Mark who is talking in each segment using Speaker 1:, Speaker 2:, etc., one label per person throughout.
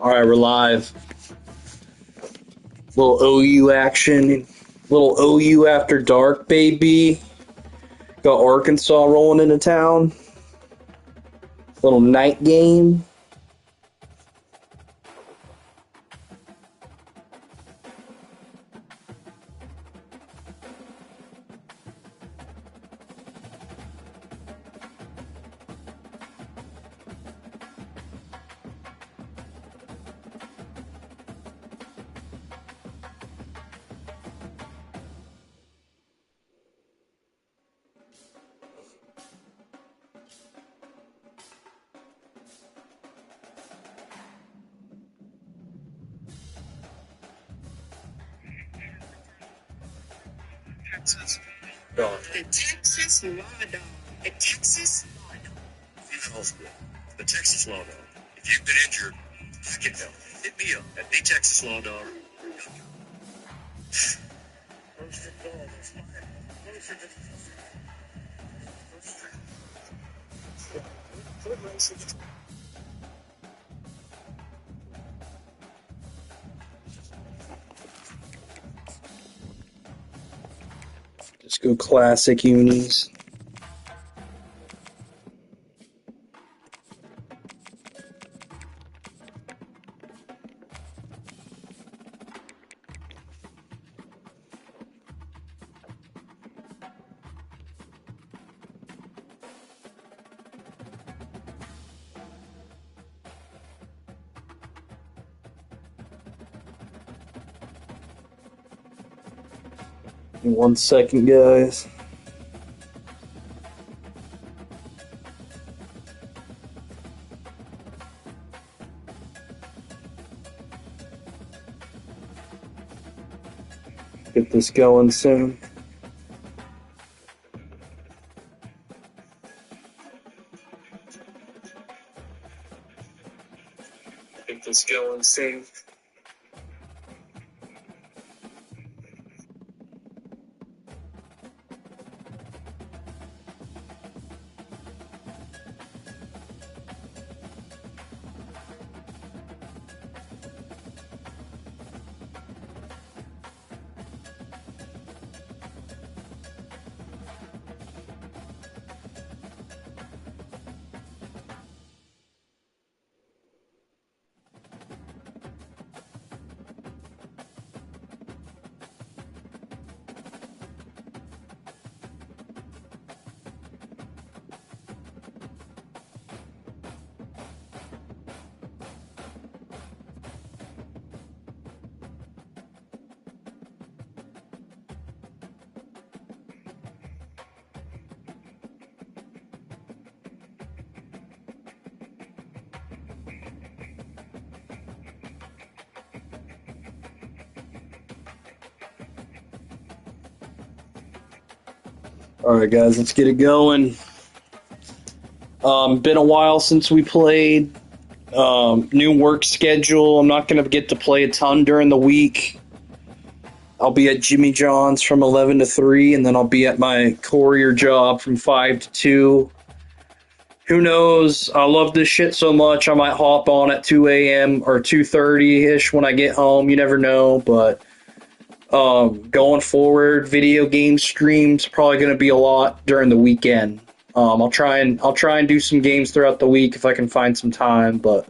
Speaker 1: All right, we're live. Little OU action. Little OU after dark, baby. Got Arkansas rolling into town. Little night game.
Speaker 2: Texas dog. The Texas Law Dog. The Texas Law Dog. The Texas Law Dog. If you've been injured, I can help. Hit me up at the Texas Law Dog.
Speaker 1: Just go classic unis. In 1 second, guys. Get this going soon. Get this going soon. All right, guys, let's get it going. Been a while since we played. New work schedule. I'm not going to get to play a ton during the week. I'll be at Jimmy John's from 11 to 3, and then I'll be at my courier job from 5 to 2. Who knows? I love this shit so much, I might hop on at 2 a.m. or 2:30-ish when I get home. You never know, but... going forward, video game streams probably going to be a lot during the weekend. I'll try and do some games throughout the week if I can find some time, but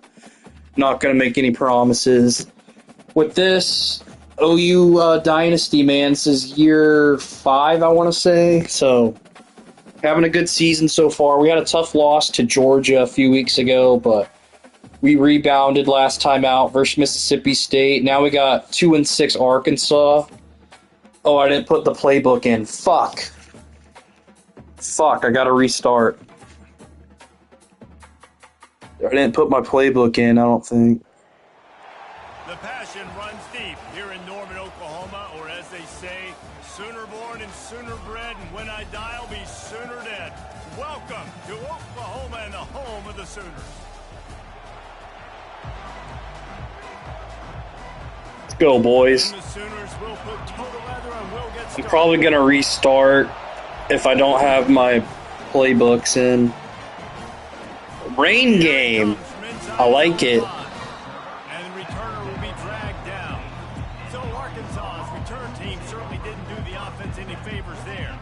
Speaker 1: not going to make any promises. With this OU Dynasty, man, this is year 5, I want to say. So having a good season so far. We had a tough loss to Georgia a few weeks ago, but we rebounded last time out versus Mississippi State. Now we got 2-6 Arkansas. Oh, I didn't put the playbook in. Fuck, I gotta restart. I didn't put my playbook in, I don't think.
Speaker 3: The passion runs deep here in Norman, Oklahoma, or as they say, sooner born and sooner bred, and when I die, I'll be sooner dead. Welcome to Oklahoma and the home of the Sooners.
Speaker 1: Let's go, boys. I'm probably going to restart if I don't have my playbooks in. Rain game. I like it.
Speaker 3: And return team certainly didn't do the offense any favors there.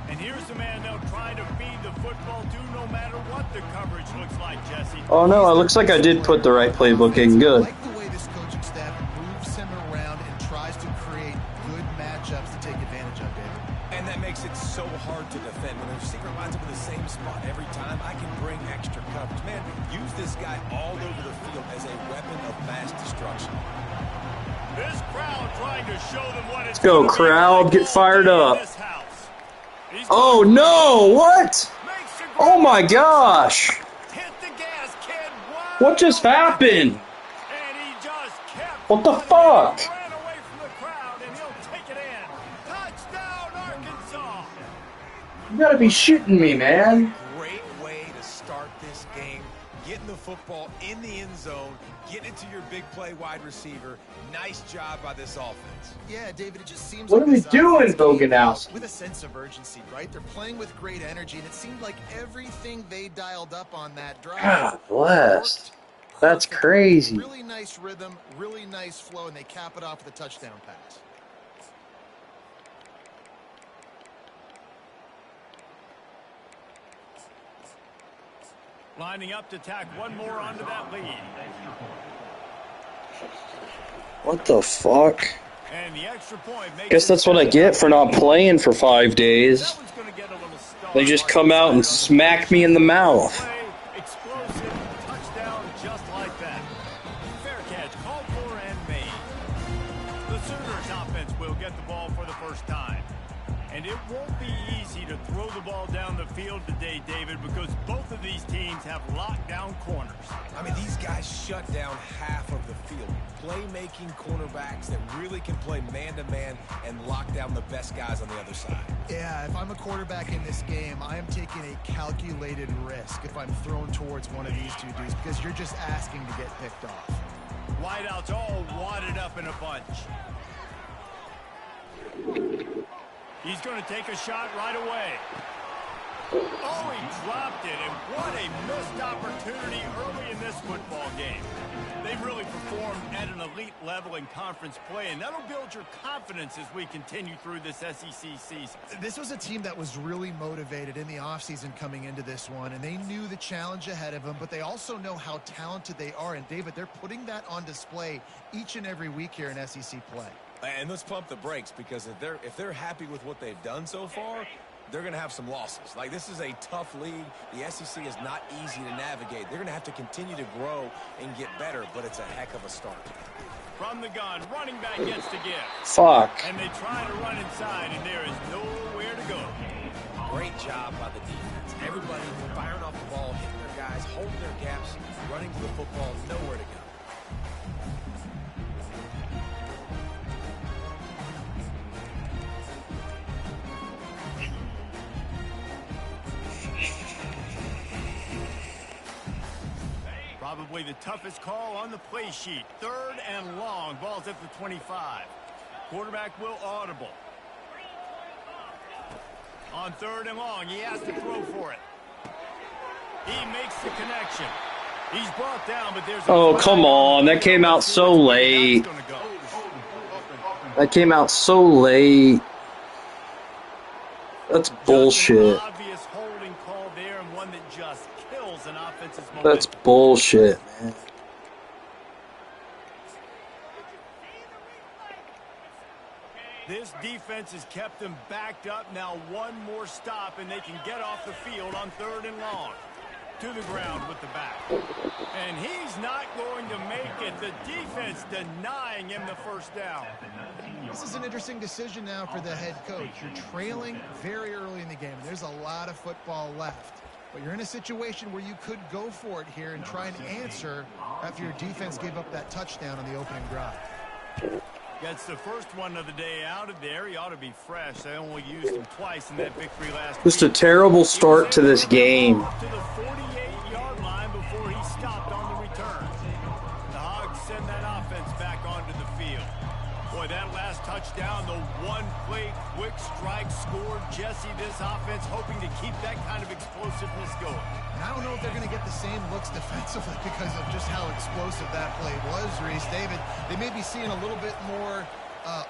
Speaker 3: And here's the man they'll try to feed the football to no matter what the coverage looks like, Jesse.
Speaker 1: Oh no, it looks like I did put the right playbook in. Good.
Speaker 4: I like the way this coaching staff moves him around and tries to create good matchups to take advantage of, David.
Speaker 5: And that makes it so hard to defend. When a receiver lines up in the same spot every time, I can bring extra coverage. Man, use this guy all over the field as a weapon of mass destruction.
Speaker 3: This crowd trying to show them what it's
Speaker 1: Let's go, crowd. Get fired up. Oh no, what? Oh my gosh.
Speaker 3: Hit the gas, kid.
Speaker 1: What just happened?
Speaker 3: And he just kept
Speaker 1: What the fuck?
Speaker 3: ran away from the crowd, and he'll take it in. Touchdown, Arkansas.
Speaker 1: You gotta be shitting me, man.
Speaker 5: Great way to start this game. Getting the football in the end zone, getting it to your big play wide receiver. Nice job by this offense.
Speaker 4: Yeah, David, it just seems
Speaker 1: What
Speaker 4: like
Speaker 1: are we
Speaker 4: this
Speaker 1: doing,
Speaker 4: offense came out
Speaker 1: Boganowski?
Speaker 4: with a sense of urgency, right? They're playing with great energy, and it seemed like everything they dialed up on that drive.
Speaker 1: God bless.
Speaker 4: worked
Speaker 1: That's
Speaker 4: perfectly.
Speaker 1: crazy.
Speaker 4: Really nice rhythm, really nice flow, and they cap it off with a touchdown pass.
Speaker 3: Lining up to tack one more onto that lead.
Speaker 1: What the fuck?
Speaker 3: And the extra point makes
Speaker 1: Guess that's what I get for not playing for 5 days.
Speaker 3: That one's gonna get a little star.
Speaker 1: They just come out and smack me in the mouth.
Speaker 3: Play, explosive touchdown just like that. Fair catch called for and made. The Sooners offense will get the ball for the first time. And it won't be easy to throw the ball down the field today, David, because both of these teams have lockdown corners.
Speaker 5: I mean, these guys shut down half of the field. Playmaking cornerbacks that really can play man-to-man and lock down the best guys on the other side.
Speaker 4: Yeah, if I'm a quarterback in this game, I am taking a calculated risk if I'm thrown towards one of these two dudes because you're just asking to get picked off.
Speaker 3: Wideouts all wadded up in a bunch. He's going to take a shot right away. Oh, he dropped it, and what a missed opportunity early in this football game. They've really performed at an elite level in conference play, and that'll build your confidence as we continue through this SEC season.
Speaker 4: This was a team that was really motivated in the offseason coming into this one, and they knew the challenge ahead of them, but they also know how talented they are. And, David, they're putting that on display each and every week here in SEC play.
Speaker 5: And let's pump the brakes, because if they're happy with what they've done so far, they're going to have some losses. Like, this is a tough league. The SEC is not easy to navigate. They're going to have to continue to grow and get better, but it's a heck of a start.
Speaker 3: From the gun, running back gets to give.
Speaker 1: Fuck.
Speaker 3: And they try to run inside, and there is nowhere to go.
Speaker 5: Great job by the defense. Everybody firing off the ball, hitting their guys, holding their gaps, running to the football, nowhere to go.
Speaker 3: Probably the toughest call on the play sheet. 3rd and long. Ball's at the 25. Quarterback will audible. On 3rd and long, he has to throw for it. He makes the connection. He's brought down, but there's a
Speaker 1: Oh, come on. That came out so late. That came out so late. That's bullshit.
Speaker 3: Just an obvious holding call there, and one that just kills an offense's momentum.
Speaker 1: That's bullshit, man.
Speaker 3: This defense has kept them backed up. Now one more stop, and they can get off the field on 3rd and long. To the ground with the back. And he's not going to make it. The defense denying him the first down.
Speaker 4: This is an interesting decision now for the head coach. You're trailing very early in the game. There's a lot of football left. But you're in a situation where you could go for it here and try and answer after your defense gave up that touchdown on the opening drive.
Speaker 3: Gets the first one of the day out of there. He ought to be fresh. They only used him twice in that victory last
Speaker 1: Just a
Speaker 3: week.
Speaker 1: terrible start to this game.
Speaker 3: To the 48-yard line before he stopped on the return. The Hogs send that offense back onto the field. Boy, that last touchdown, the one-play quick strike scored. Jesse, this offense hoping to keep that kind of explosiveness going.
Speaker 4: And I don't know if they're going to get the same looks defensively because of just how explosive that play was, Reese. David, they may be seeing a little bit more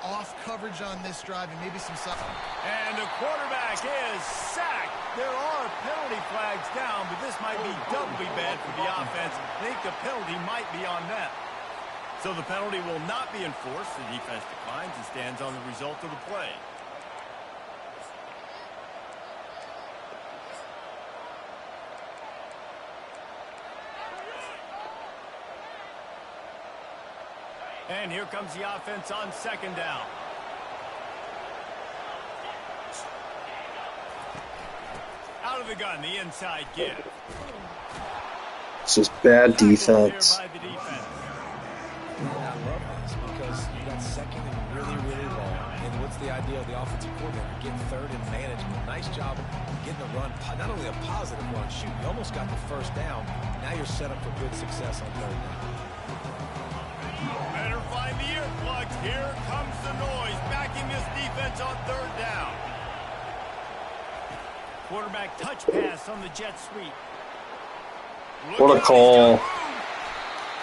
Speaker 4: off coverage on this drive and maybe some...
Speaker 3: And the quarterback is sacked. There are penalty flags down, but this might be doubly bad for the offense. I think the penalty might be on them. So the penalty will not be enforced. The defense declines and stands on the result of the play. And here comes the offense on second down. Out of the gun, the inside give.
Speaker 1: This is bad defense.
Speaker 5: I love this because you got second and really, really long. And what's the idea of the offensive coordinator? Get third and management. Nice job getting the run. Not only a positive run, shoot, you almost got the first down. Now you're set up for good success on third down.
Speaker 3: Better find the earplugs. Here comes the noise, backing this defense on third down. Quarterback touch pass on the jet sweep.
Speaker 1: What a call.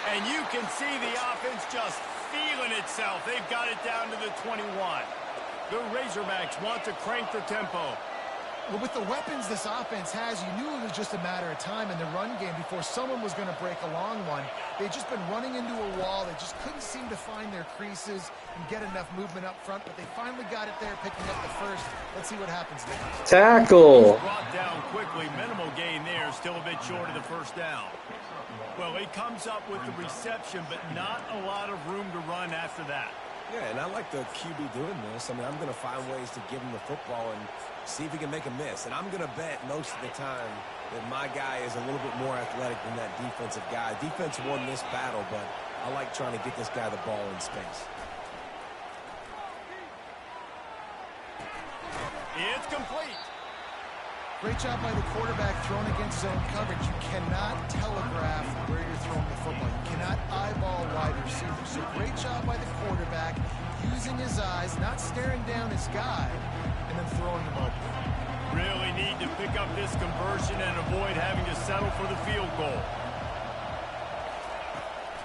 Speaker 3: And you can see the offense just feeling itself. They've got it down to the 21. The Razorbacks want to crank the tempo.
Speaker 4: Well, with the weapons this offense has, you knew it was just a matter of time in the run game before someone was going to break a long one. They'd just been running into a wall. They just couldn't seem to find their creases and get enough movement up front, but they finally got it there, picking up the first. Let's see what happens next.
Speaker 1: Tackle.
Speaker 3: Brought down quickly. Minimal gain there. Still a bit short of the first down. Well, he comes up with the reception, but not a lot of room to run after that.
Speaker 5: Yeah, and I like the QB doing this. I mean, I'm going to find ways to give him the football and see if he can make a miss. And I'm going to bet most of the time that my guy is a little bit more athletic than that defensive guy. Defense won this battle, but I like trying to get this guy the ball in space.
Speaker 3: It's complete.
Speaker 4: Great job by the quarterback throwing against zone coverage. You cannot telegraph where you're throwing the football. You cannot eyeball wide receivers. So great job by the quarterback using his eyes, not staring down his guy, and then throwing him open.
Speaker 3: Really need to pick up this conversion and avoid having to settle for the field goal.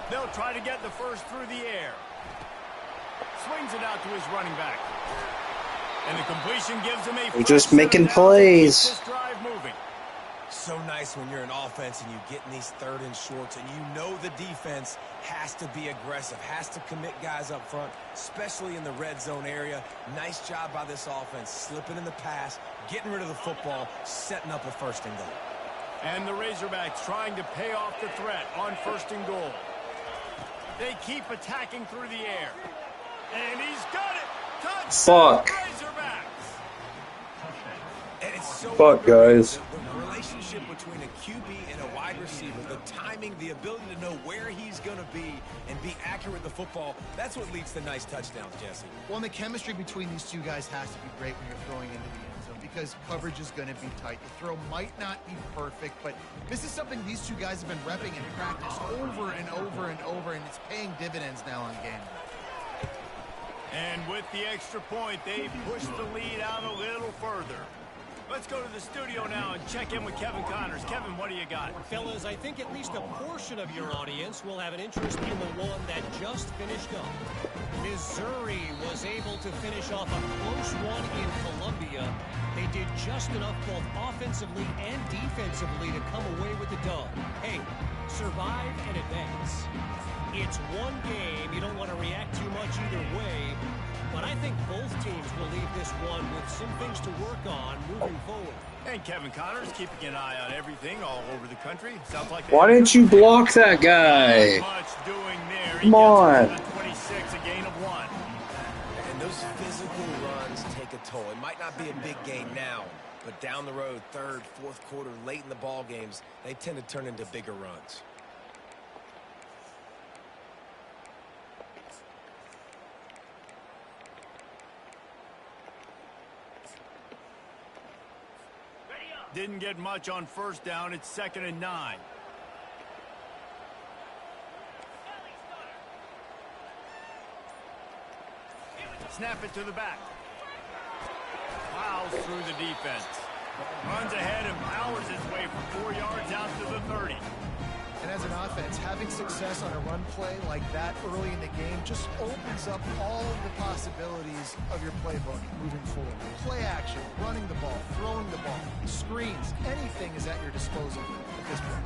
Speaker 3: They'll try to get the first through the air. Swings it out to his running back. And the completion gives him a...
Speaker 1: We're just making plays.
Speaker 3: This drive moving.
Speaker 5: So nice when you're in offense and you get in these third and shorts and you know the defense has to be aggressive, has to commit guys up front, especially in the red zone area. Nice job by this offense, slipping in the pass, getting rid of the football, setting up a first and goal.
Speaker 3: And the Razorbacks trying to pay off the threat on first and goal. They keep attacking through the air. And he's got it.
Speaker 1: Fuck.
Speaker 5: And it's so
Speaker 1: Fuck, guys.
Speaker 5: The relationship between a QB and a wide receiver, the timing, the ability to know where he's going to be and be accurate with the football, that's what leads to nice touchdowns, Jesse.
Speaker 4: Well, and the chemistry between these two guys has to be great when you're throwing into the end zone because coverage is going to be tight. The throw might not be perfect, but this is something these two guys have been repping in practice over and over and over, and it's paying dividends now on game day.
Speaker 3: And with the extra point, they push the lead out a little further. Let's go to the studio now and check in with Kevin Connors. Kevin, what do you got?
Speaker 6: Fellas, I think at least a portion of your audience will have an interest in the one that just finished up. Missouri was able to finish off a close one in Columbia. They did just enough both offensively and defensively to come away with the dub. Hey, survive and advance. It's one game. You don't want to react too much either way. But I think both teams will leave this one with some things to work on moving forward.
Speaker 3: And Kevin Connors keeping an eye on everything all over the country. Sounds like
Speaker 1: Why didn't you block that guy?
Speaker 3: much doing there.
Speaker 1: Come on.
Speaker 3: 26, a gain of 1.
Speaker 5: And those physical runs take a toll. It might not be a big game now, but down the road, third, fourth quarter, late in the ball games, they tend to turn into bigger runs.
Speaker 3: Didn't get much on first down. It's 2nd and 9. Snap it to the back. Plows through the defense. Runs ahead and powers his way for 4 yards out to the 30.
Speaker 4: And as an offense, having success on a run play like that early in the game just opens up all the possibilities of your playbook moving forward. Play action, running the ball, throwing the ball, screens, anything is at your disposal at this point.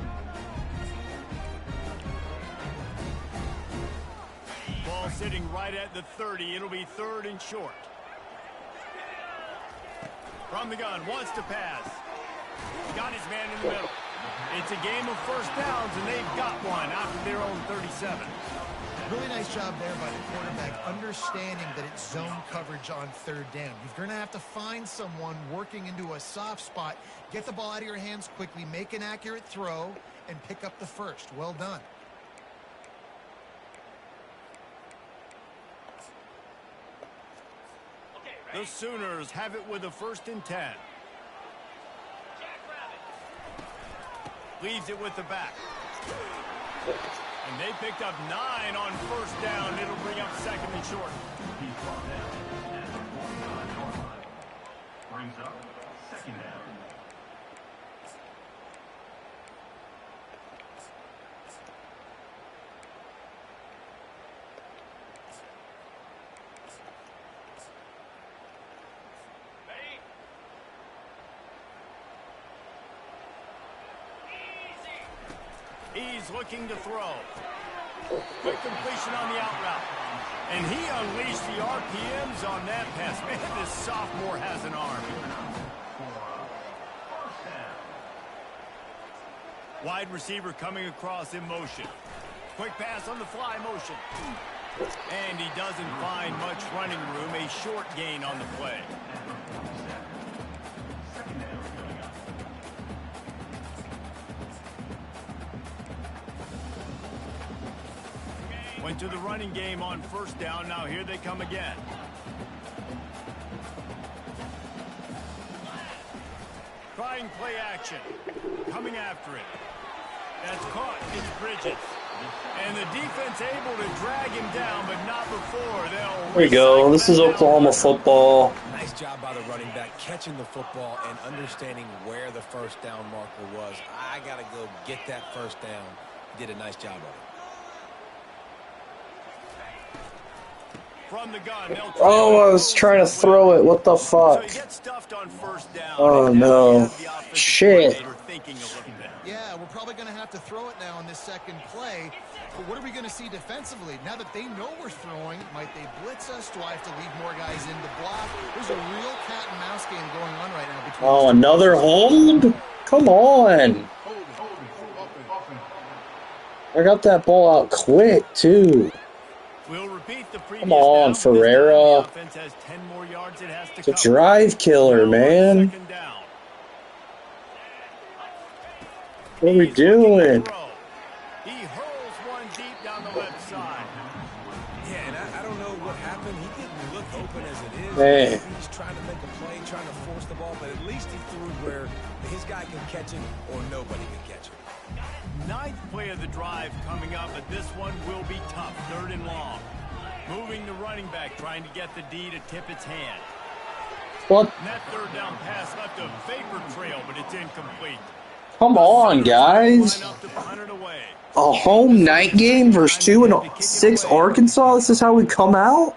Speaker 3: Ball sitting right at the 30. It'll be 3rd and short. From the gun, wants to pass. Got his man in the middle. It's a game of first downs, and they've got one after their own 37.
Speaker 4: Really nice job there by the quarterback, understanding that it's zone coverage on 3rd down. You're going to have to find someone working into a soft spot, get the ball out of your hands quickly, make an accurate throw, and pick up the first. Well done.
Speaker 3: The Sooners have it with a 1st and 10. Leaves it with the back. And they picked up 9 on 1st down. It'll bring up 2nd and short.
Speaker 2: Brings up 2nd down.
Speaker 3: He's looking to throw. Quick completion on the out route. And he unleashed the RPMs on that pass. Man, this sophomore has an arm. Wide receiver coming across in motion. Quick pass on the fly motion. And he doesn't find much running room. A short gain on the play. Went to the running game on 1st down. Now here they come again. Trying play action. Coming after it. That's caught. It's Bridges. And the defense able to drag him down, but not before. They'll
Speaker 1: There we go. This is Oklahoma football.
Speaker 5: Nice job by the running back catching the football and understanding where the 1st down marker was. I got to go get that 1st down. Did a nice job of it.
Speaker 3: From the gun,
Speaker 1: Oh, I was trying to throw it. What the fuck?
Speaker 3: So he gets stuffed on 1st down.
Speaker 1: Oh, no. Shit.
Speaker 4: Yeah, we're probably going to have to throw it now in this 2nd play. But what are we going to see defensively? Now that they know we're throwing, might they blitz us? Do I have to leave more guys in to block? There's a real cat and mouse game going on right now between
Speaker 1: Oh, another hold? Come on. I got that ball out quick, too.
Speaker 3: We'll repeat the
Speaker 1: Come on, Ferreira. It's a drive killer, man. What are we doing?
Speaker 3: He hurls one deep down the left side.
Speaker 5: Yeah, and I don't know what happened. He didn't look open as it is.
Speaker 1: Man.
Speaker 5: He's trying to make a play, trying to force the ball, but at least he threw where his guy could catch it or nobody could catch it.
Speaker 3: 9th play of the drive coming up, but this one will be tough. 3rd and long. Moving the running back, trying to get the D to tip its hand.
Speaker 1: What?
Speaker 3: And that 3rd down pass left a vapor trail, but it's incomplete.
Speaker 1: Come on, guys. A home night game versus 2-6 Arkansas? This is how we come out?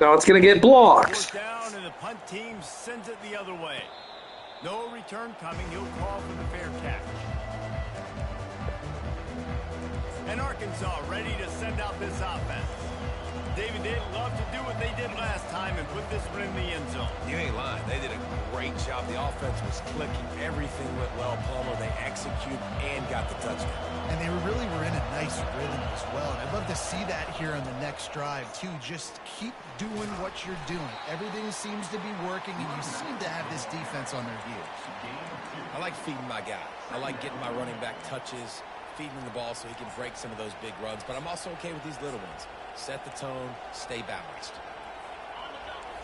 Speaker 1: Now it's going to get blocked.
Speaker 3: Down and the punt team sends it the other way. No return coming. He'll call for the fair catch. And Arkansas ready to send out this offense. David, they'd love to do what they did last time and put this one in the end zone.
Speaker 5: You ain't lying. They did a great job. The offense was clicking. Everything went well. Palmer, they executed and got the touchdown.
Speaker 4: And they really were in a nice rhythm as well. And I'd love to see that here on the next drive, too. Just keep doing what you're doing. Everything seems to be working, and you seem to have this defense on their heels.
Speaker 5: I like feeding my guy. I like getting my running back touches, feeding him the ball so he can break some of those big runs. But I'm also okay with these little ones. Set the tone, stay balanced.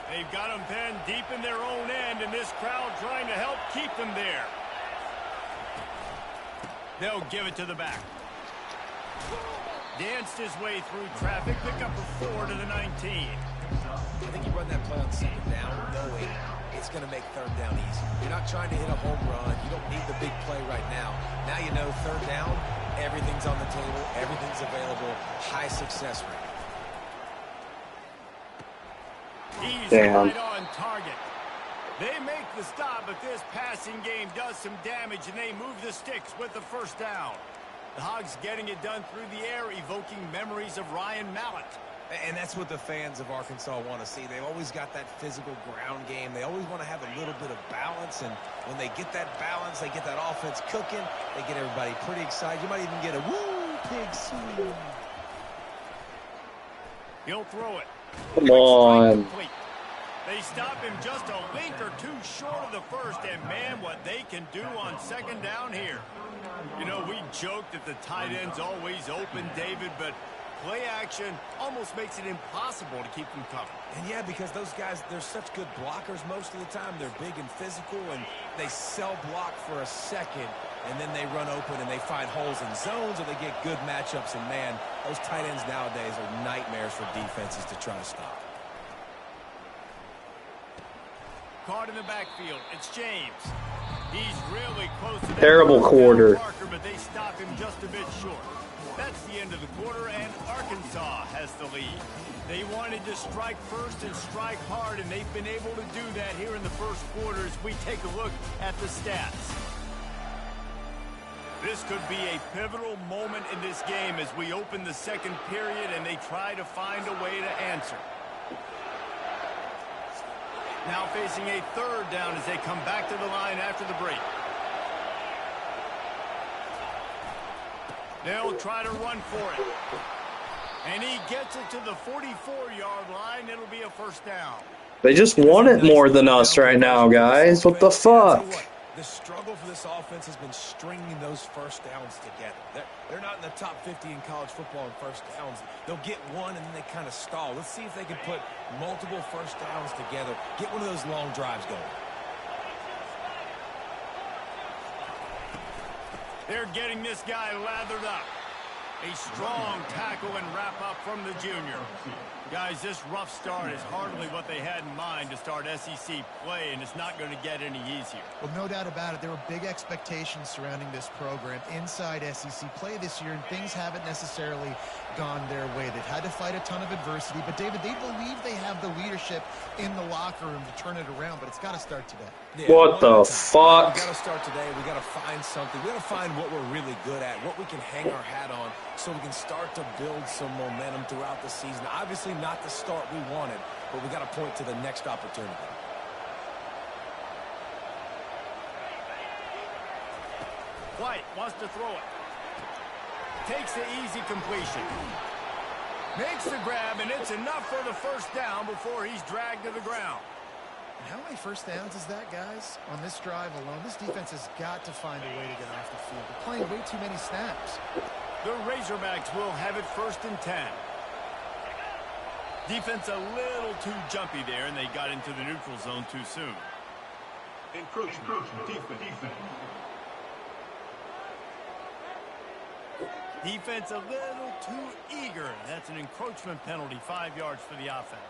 Speaker 3: They've got them penned deep in their own end, and this crowd trying to help keep them there. They'll give it to the back. Danced his way through traffic, pick up a 4 to the 19.
Speaker 5: I think he run that play on 2nd down, knowing it's going to make third down easy. You're not trying to hit a home run. You don't need the big play right now. Now you know third down, everything's on the table, everything's available, high success rate.
Speaker 3: He's
Speaker 1: Damn.
Speaker 3: right on target. They make the stop, but this passing game does some damage, and they move the sticks with the first down. The Hogs getting it done through the air, evoking memories of Ryan Mallett.
Speaker 5: And that's what the fans of Arkansas want to see. They've always got that physical ground game. They always want to have a little bit of balance, and when they get that balance, they get that offense cooking, they get everybody pretty excited. You might even get a woo, pig swing.
Speaker 3: He'll throw it.
Speaker 1: Come on.
Speaker 3: They stop him just a link or two short of the first, and man, what they can do on second down here. You know, we joked that the tight end's always open, David, but play action almost makes it impossible to keep them covered.
Speaker 5: And yeah, because those guys, they're such good blockers most of the time. They're big and physical, and they sell block for a second, and then they run open and they find holes in zones, or they get good matchups. And man, those tight ends nowadays are nightmares for defenses to try to stop.
Speaker 3: Caught in the backfield, it's James. He's really close to that
Speaker 1: Terrible
Speaker 3: first down
Speaker 1: quarter.
Speaker 3: marker, but they stop him just a bit short. That's the end of the quarter, and Arkansas has the lead. They wanted to strike first and strike hard, and they've been able to do that here in the first quarter as we take a look at the stats. This could be a pivotal moment in this game as we open the second period and they try to find a way to answer. Now facing a third down as they come back to the line after the break. They'll try to run for it. And he gets it to the 44-yard line. It'll be a first down.
Speaker 1: They just want it more than us right now, guys. What the fuck?
Speaker 5: The struggle for this offense has been stringing those first downs together. They're not in the top 50 in college football in first downs. They'll get one and then they kind of stall. Let's see if they can put multiple first downs together. Get one of those long drives going.
Speaker 3: They're getting this guy lathered up. A strong tackle and wrap up from the junior. Guys, this rough start is hardly what they had in mind to start SEC play, and it's not going to get any easier.
Speaker 4: Well, no doubt about it. There were big expectations surrounding this program inside SEC play this year, and things haven't necessarily gone their way. They've had to fight a ton of adversity, but, David, they believe they have the leadership in the locker room to turn it around, but it's got to start today.
Speaker 5: Yeah,
Speaker 1: What the fuck?
Speaker 5: We got to start today. We got to find something. We got to find what we're really good at, what we can hang our hat on, so we can start to build some momentum throughout the season. Obviously not the start we wanted, but we got to point to the next opportunity.
Speaker 3: White wants to throw it. Takes the easy completion. Makes the grab, and it's enough for the first down before he's dragged to the ground.
Speaker 4: And how many first downs is that, guys, on this drive alone? This defense has got to find a way to get off the field. They're playing way too many snaps.
Speaker 3: The Razorbacks will have it 1st and 10. Defense a little too jumpy there, and they got into the neutral zone too soon.
Speaker 7: Encroachment. Defense.
Speaker 3: Defense a little too eager. That's an encroachment penalty, 5 yards for the offense.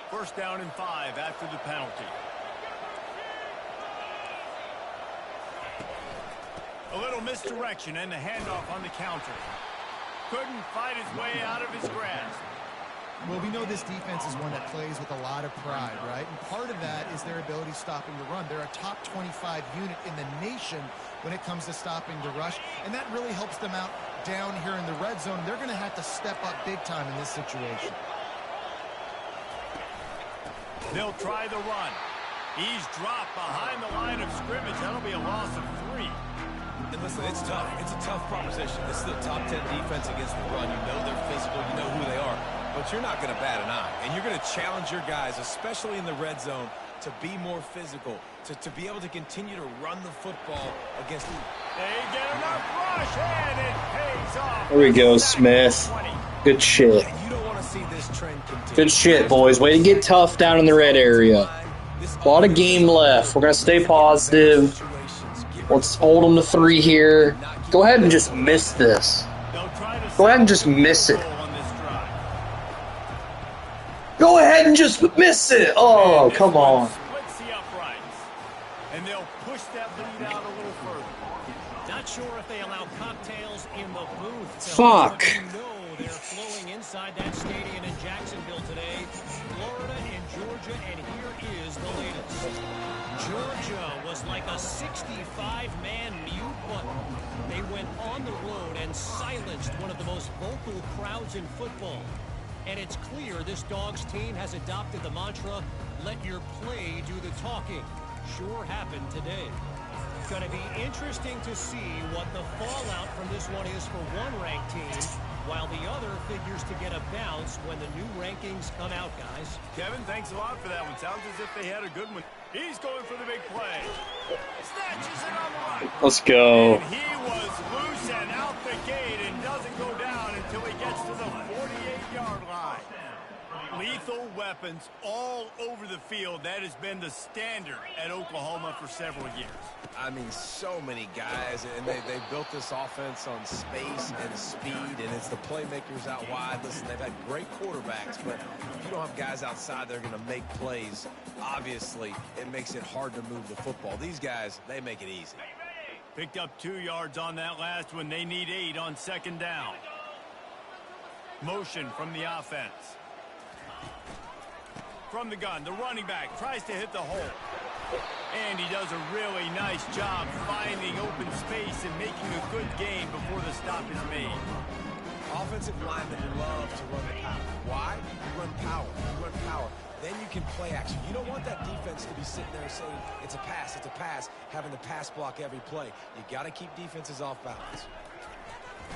Speaker 3: First down and 5 after the penalty. A little misdirection and the handoff on the counter. Couldn't fight his way out of his grasp.
Speaker 4: Well, we know this defense is one that plays with a lot of pride, right? And part of that is their ability stopping the run. They're a top 25 unit in the nation when it comes to stopping the rush, and that really helps them out down here in the red zone. They're going to have to step up big time in this situation.
Speaker 3: They'll try the run. He's dropped behind the line of scrimmage. That'll be a loss of 3.
Speaker 5: And listen, it's tough. It's a tough proposition. This is a top 10 defense against the run. You know they're physical. You know who they are. But you're not going to bat an eye. And you're going to challenge your guys, especially in the red zone, to be more physical, to be able to continue to run the football against you.
Speaker 3: They get enough rush, and it pays off.
Speaker 1: There we go, Smith. Good shit.
Speaker 5: You don't want to see this trend continue.
Speaker 1: Good shit, boys. Way to get tough down in the red area. A lot of game left. We're going to stay positive. Let's hold them to 3 here. Go ahead and just miss this.
Speaker 3: They'll try
Speaker 1: Go ahead and just miss it.
Speaker 3: On this drive.
Speaker 1: Go ahead and just miss it. Oh,
Speaker 3: And this
Speaker 1: come
Speaker 3: one
Speaker 1: on.
Speaker 3: Splits the uprights. And they'll push that lead out a little further.
Speaker 6: Not sure if they allow cocktails in the booth.
Speaker 1: Fuck.
Speaker 6: But you know they're flowing inside that stadium in Jacksonville today. Florida and Georgia, and here is the latest. Georgia was like a 65-man mute button. They went on the road and silenced one of the most vocal crowds in football. And it's clear this Dogs team has adopted the mantra, let your play do the talking. Sure happened today. Going to be interesting to see what the fallout from this one is for one ranked team, while the other figures to get a bounce when the new rankings come out, guys.
Speaker 3: Kevin, thanks a lot for that one. Sounds as if they had a good one. He's going for the big play. Snatches it on the right.
Speaker 1: Let's go.
Speaker 3: And he was loose and out the gate and doesn't go down until he gets to the 48-yard line. Lethal weapons all over the field. That has been the standard at Oklahoma for several years.
Speaker 5: I mean, so many guys, and they built this offense on space and speed, and it's the playmakers out wide. Listen, they've had great quarterbacks, but if you don't have guys outside that are going to make plays, obviously it makes it hard to move the football. These guys, they make it easy.
Speaker 3: Picked up 2 yards on that last one. They need 8 on second down. Motion from the offense. From the gun, the running back tries to hit the hole. And he does a really nice job finding open space and making a good gain before the stop is made.
Speaker 5: Offensive linemen love to run the power. Why? You run power. You run power. Then you can play action. You don't want that defense to be sitting there saying, it's a pass, having to pass block every play. You got to keep defenses off balance.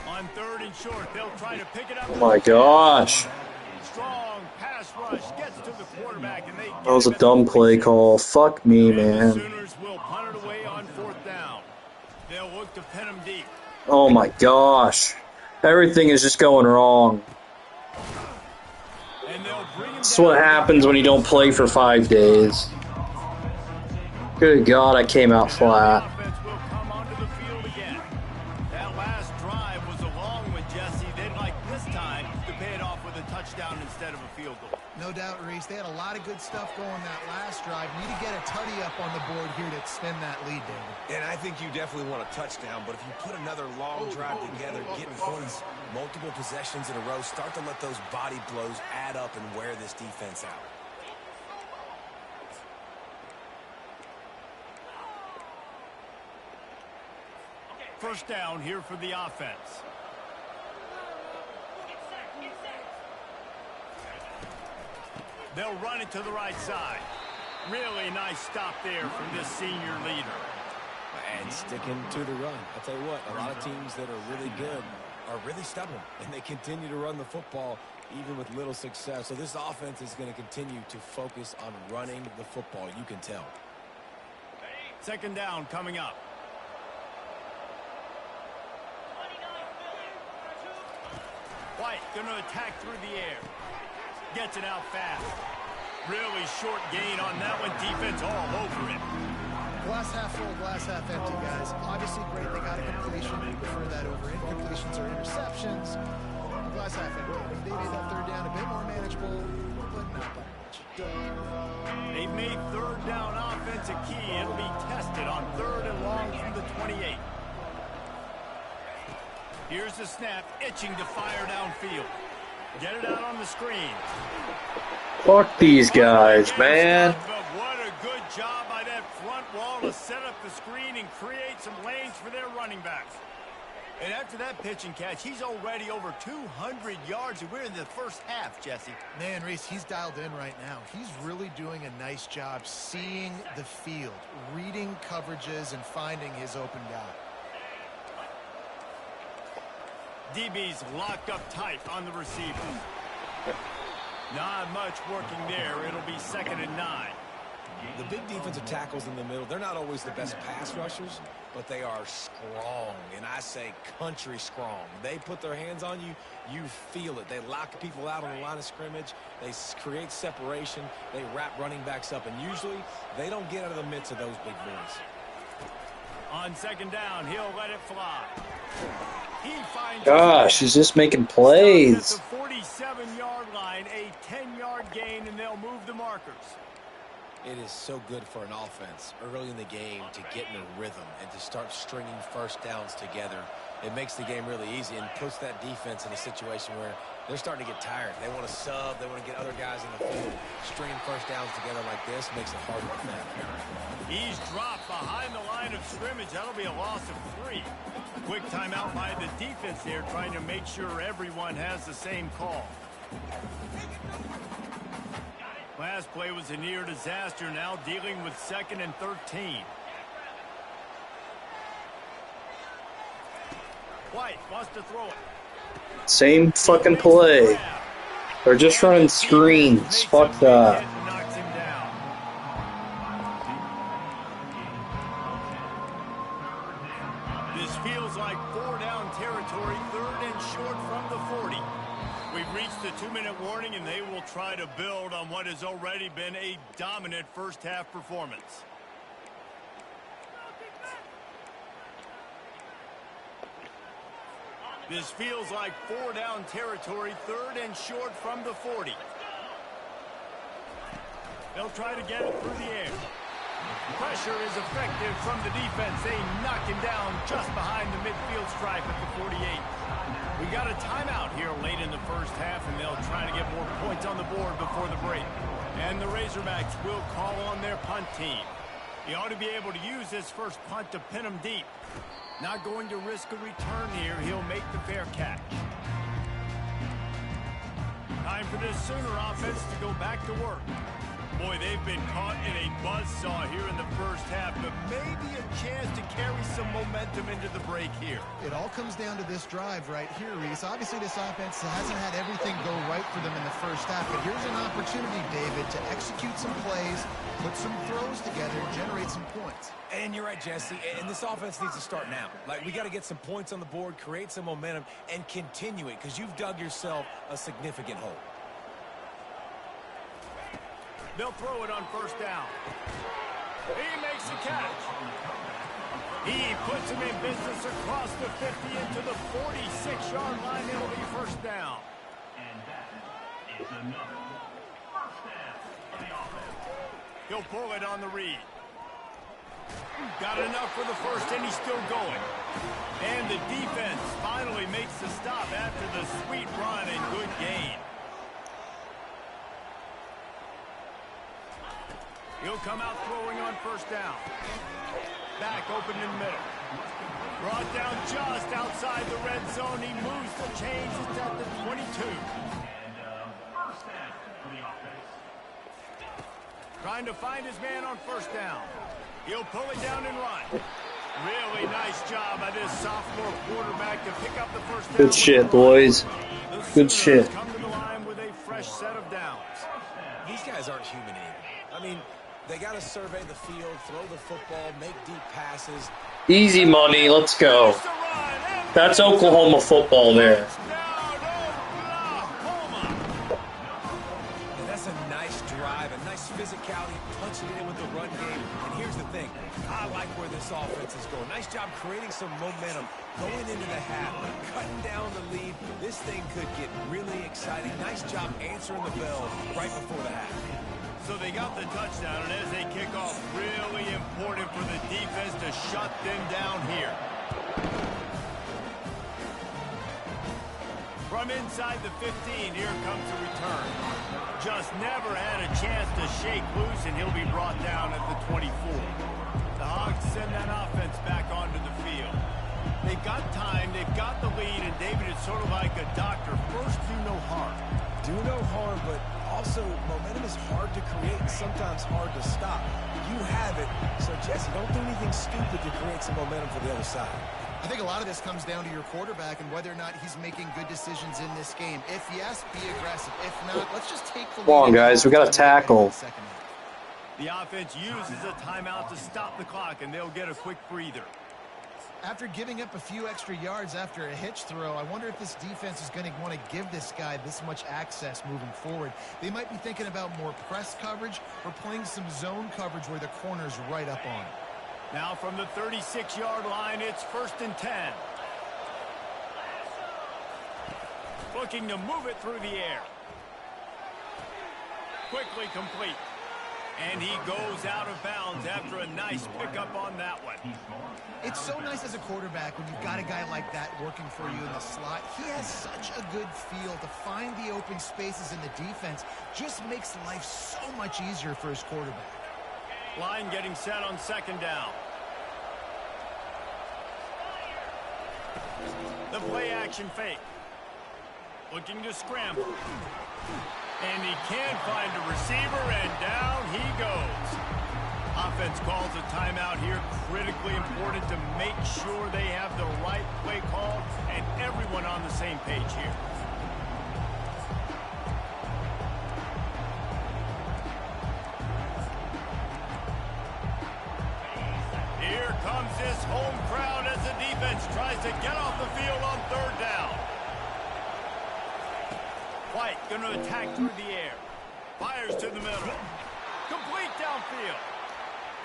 Speaker 3: On third and short, they'll try to pick it up.
Speaker 1: Oh my gosh.
Speaker 3: Strong pass rush gets to the quarterback, and they
Speaker 1: That was a dumb play call. Fuck me,
Speaker 3: And the
Speaker 1: man.
Speaker 3: Sooners will punt it away on fourth down. They'll look to pin them deep.
Speaker 1: Oh my gosh. Everything is just going wrong.
Speaker 3: And they'll bring him
Speaker 1: That's what happens when you don't play for 5 days. Good God, I came out flat.
Speaker 3: The offense will come onto the field again. That last drive was a long one, Jesse. They'd like this time to pay it off with a touchdown instead of a field goal.
Speaker 4: No doubt, Reese. They had a lot of good stuff going that last drive. Need to get a tutty up on the board here to extend that lead, David.
Speaker 5: And I think you definitely want a touchdown, but if you put another long drive together, get points, multiple possessions in a row, start to let those body blows add up and wear this defense out.
Speaker 3: First down here for the offense. They'll run it to the right side. Really nice stop there from this senior leader.
Speaker 5: And sticking to the run. I'll tell you what, a lot of teams that are really good are really stubborn, and they continue to run the football even with little success. So this offense is going to continue to focus on running the football. You can tell.
Speaker 3: Second down coming up. White going to attack through the air. Gets it out fast. Really short gain on that one. Defense all over it.
Speaker 4: Glass half full, glass half empty, guys. Obviously great they got a completion. We prefer that over incompletions or interceptions. Glass half empty. I mean, they made that third down a bit more manageable, but not by much.
Speaker 3: They've made third down offense a key. It'll be tested on third and long from the 28. Here's the snap, itching to fire downfield. Get it out on the screen.
Speaker 1: Fuck these guys, man.
Speaker 3: But what a good job by that front wall to set up the screen and create some lanes for their running backs. And after that pitch and catch, he's already over 200 yards, and we're in the first half, Jesse.
Speaker 4: Man, Reese, he's dialed in right now. He's really doing a nice job seeing the field, reading coverages, and finding his open guy.
Speaker 3: DB's locked up tight on the receiver. Not much working there. It'll be 2nd and 9.
Speaker 5: The big defensive tackles in the middle, they're not always the best pass rushers, but they are strong, and I say country strong. They put their hands on you, you feel it. They lock people out on the line of scrimmage. They create separation. They wrap running backs up, and usually they don't get out of the midst of those big boys.
Speaker 3: On second down, he'll let it fly. He finds
Speaker 1: Gosh, he's just making plays.
Speaker 3: at the 47-yard line, a 10-yard gain, and they'll move the markers.
Speaker 5: It is so good for an offense early in the game to get in a rhythm and to start stringing first downs together. It makes the game really easy and puts that defense in a situation where they're starting to get tired. They want to sub. They want to get other guys in the field. Stringing first downs together like this makes it hard to defend.
Speaker 3: He's dropped behind the line of scrimmage. That'll be a loss of 3. Quick timeout by the defense there, trying to make sure everyone has the same call. Last play was a near disaster, now dealing with 2nd and 13. White wants to throw it.
Speaker 1: Same fucking play. They're just running screens. Fuck that.
Speaker 3: Knocks him down. This feels like 4-down territory, 3rd and short from the 40. We've reached the 2-minute warning, and they will try to build on what has already been a dominant first-half performance. This feels like 4-down territory, 3rd and short from the 40. They'll try to get it through the air. Pressure is effective from the defense. They knock him down just behind the midfield stripe at the 48. We got a timeout here late in the first half, and they'll try to get more points on the board before the break. And the Razorbacks will call on their punt team. He ought to be able to use this first punt to pin him deep. Not going to risk a return here. He'll make the fair catch. Time for this Sooner offense to go back to work. Boy, they've been caught in a buzzsaw here in the first half, but maybe a chance to carry some momentum into the break here.
Speaker 4: It all comes down to this drive right here, Reese. Obviously, this offense hasn't had everything go right for them in the first half, but here's an opportunity, David, to execute some plays, put some throws together, and generate some points.
Speaker 5: And you're right, Jesse, and this offense needs to start now. Like, we got to get some points on the board, create some momentum, and continue it, because you've dug yourself a significant hole.
Speaker 3: They'll throw it on first down. He makes the catch. He puts him in business across the 50 into the 46-yard line. It'll be first down.
Speaker 7: And that is another first down for the offense.
Speaker 3: He'll pull it on the read. Got enough for the first, and he's still going. And the defense finally makes the stop after the sweet run and good gain. He'll come out throwing on first down. Back open in the middle. Brought down just outside the red zone. He moves the chains. It's at the 22.
Speaker 7: And first down for the offense.
Speaker 3: Trying to find his man on first down. He'll pull it down and run. Really nice job by this sophomore quarterback to pick up the first down.
Speaker 1: Good shit, boys. Good shit.
Speaker 3: Come to the line with a fresh set of downs.
Speaker 5: These guys aren't human either. I mean, they got to survey the field, throw the football, make deep passes.
Speaker 1: Easy money. Let's go. That's Oklahoma football there.
Speaker 5: And that's a nice drive, a nice physicality, punching it in with the run game. And here's the thing. I like where this offense is going. Nice job creating some momentum, going into the half, cutting down the lead. This thing could get really exciting. Nice job answering the bell right before the half.
Speaker 3: So they got the touchdown, and as they kick off, really important for the defense to shut them down here. From inside the 15, here comes a return. Just never had a chance to shake loose, and he'll be brought down at the 24. The Hogs send that offense back onto the field. They've got time, they've got the lead, and David, it's sort of like a doctor. First, do no harm.
Speaker 5: Do no harm, but also momentum is hard to create and sometimes hard to stop. You have it, so Jesse, don't do anything stupid to create some momentum for the other side.
Speaker 4: I think a lot of this comes down to your quarterback and whether or not he's making good decisions in this game. If yes, be aggressive. If not, let's just take the lead.
Speaker 1: Come on, guys. We got to tackle.
Speaker 3: The offense uses a timeout to stop the clock, and they'll get a quick breather.
Speaker 4: After giving up a few extra yards after a hitch throw, I wonder if this defense is going to want to give this guy this much access moving forward. They might be thinking about more press coverage or playing some zone coverage where the corner's right up on it.
Speaker 3: Now from the 36-yard line, it's 1st and 10. Looking to move it through the air. Quickly complete. And he goes out of bounds after a nice pickup on that one.
Speaker 4: It's so nice as a quarterback when you've got a guy like that working for you in the slot. He has such a good feel to find the open spaces in the defense. Just makes life so much easier for his quarterback.
Speaker 3: Line getting set on 2nd down. The play action fake. Looking to scramble. And he can't find a receiver, and down he goes. Offense calls a timeout here. Critically important to make sure they have the right play call and everyone on the same page here. Here comes this home crowd as the defense tries to get off the field on 3rd down. White going to attack through the air. Fires to the middle. Complete downfield.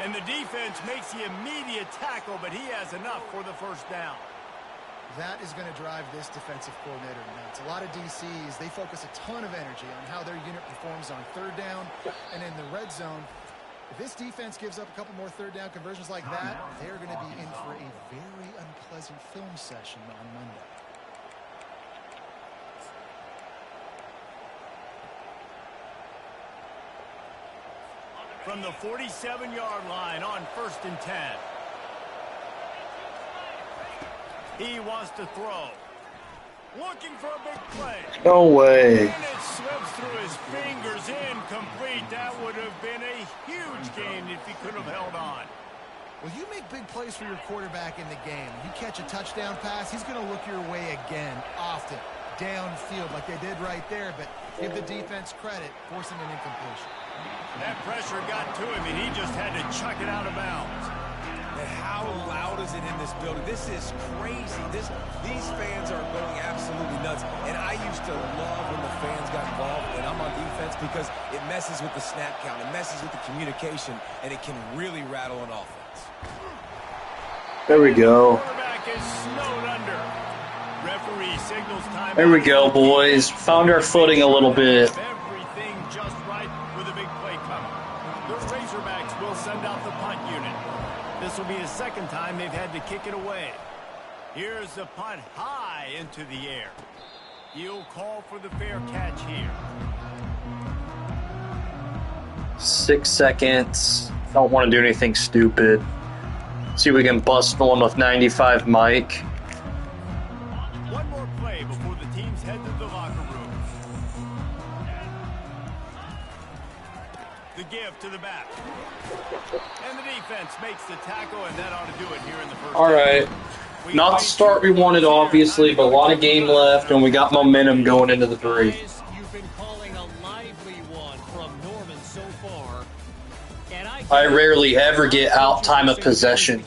Speaker 3: And the defense makes the immediate tackle, but he has enough for the 1st down.
Speaker 4: That is going to drive this defensive coordinator nuts. A lot of DCs, they focus a ton of energy on how their unit performs on 3rd down and in the red zone. If this defense gives up a couple more 3rd down conversions like that, they're going to be in for a very unpleasant film session on Monday.
Speaker 3: From the 47-yard line on 1st and 10. He wants to throw. Looking for a big play.
Speaker 1: No way.
Speaker 3: And it slips through his fingers, incomplete. That would have been a huge gain if he could have held on.
Speaker 4: Well, you make big plays for your quarterback in the game. You catch a touchdown pass, he's going to look your way again, often, downfield like they did right there, but give the defense credit, forcing an incompletion.
Speaker 3: That pressure got to him, and he just had to chuck it out of bounds.
Speaker 5: And how loud is it in this building? This is crazy. These fans are going absolutely nuts. And I used to love when the fans got involved when I'm on defense because it messes with the snap count. It messes with the communication, and it can really rattle an offense.
Speaker 1: There we go.
Speaker 3: Quarterback is snowed under. Referee signals time.
Speaker 1: There we go, boys. Found our footing a little bit.
Speaker 3: Everything just right with a big play coming. The Razorbacks will send out the punt unit. This will be the 2nd time they've had to kick it away. Here's the punt high into the air. He'll call for the fair catch here.
Speaker 1: 6 seconds. Don't want to do anything stupid. See if we can bust one with 95 Mike.
Speaker 3: One more play before the teams head to the locker room. The give to the back. And the defense makes the tackle, and that ought to do it here in the 1st.
Speaker 1: All right. Not the start we wanted, obviously, but a lot of game left, and we got momentum going into the 3.
Speaker 6: You've been calling a lively one from Norman so far. And
Speaker 1: I rarely ever get out time of possession.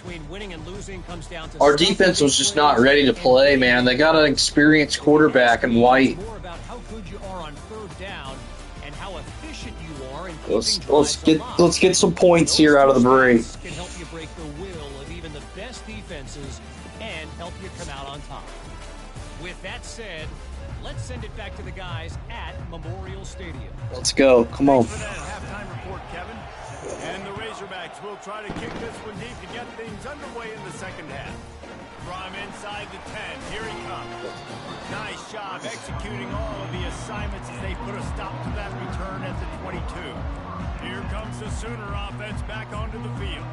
Speaker 1: Our defense was just not ready to play, man. They got an experienced quarterback in White.
Speaker 6: More about how good you are on 3rd down and how efficient you are in
Speaker 1: Let's get some points here out of the break.
Speaker 6: can help you break the will of even the best defenses and help you come out on top. With that said, let's send it back to the guys at Memorial Stadium.
Speaker 1: Let's go. Come on.
Speaker 3: Thanks for that halftime report, Kevin. And the Razorbacks will try to kick this one deep to get things underway in the 2nd half. From inside the 10, here he comes. Nice job executing all of the assignments as they put a stop to that return at the 22. Here comes the Sooner offense back onto the field.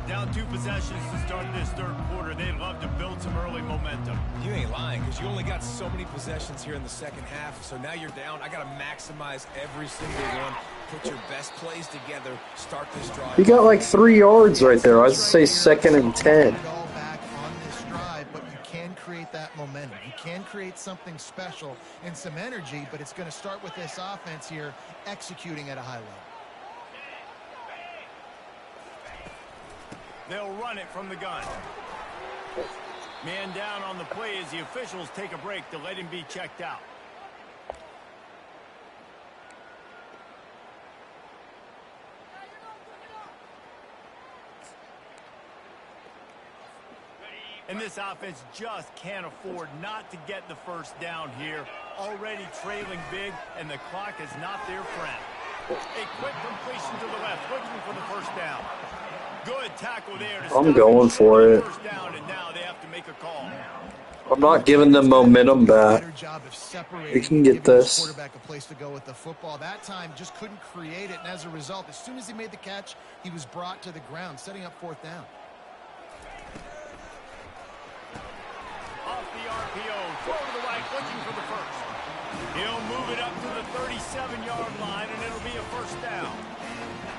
Speaker 3: Down 2 possessions to start this 3rd quarter. They'd love to build some early momentum.
Speaker 5: You ain't lying, because you only got so many possessions here in the 2nd half. So now you're down. I got to maximize every single one. Put your best plays together. Start this drive.
Speaker 1: He got like 3 yards right there. I'd say 2nd and 10.
Speaker 4: All back on this drive, but you can create that momentum. You can create something special and some energy, but it's going to start with this offense here executing at a high level.
Speaker 3: They'll run it from the gun. Man down on the play as the officials take a break to let him be checked out. And this offense just can't afford not to get the first down here. Already trailing big, and the clock is not their friend. A quick completion to the left, looking for the first down. Good tackle there to
Speaker 1: I'm
Speaker 3: stop
Speaker 1: going for it.
Speaker 3: first down, and now they have to make a call.
Speaker 1: I'm not giving them momentum back.
Speaker 4: Better job of separating,
Speaker 1: We can get
Speaker 4: giving his
Speaker 1: this.
Speaker 4: quarterback a place to go with the football. That time just couldn't create it, and as a result, as soon as he made the catch, he was brought to the ground, setting up fourth down.
Speaker 3: Off the RPO, throw to the right, looking for the first. He'll move it up to the 37-yard line, and it'll be a first down.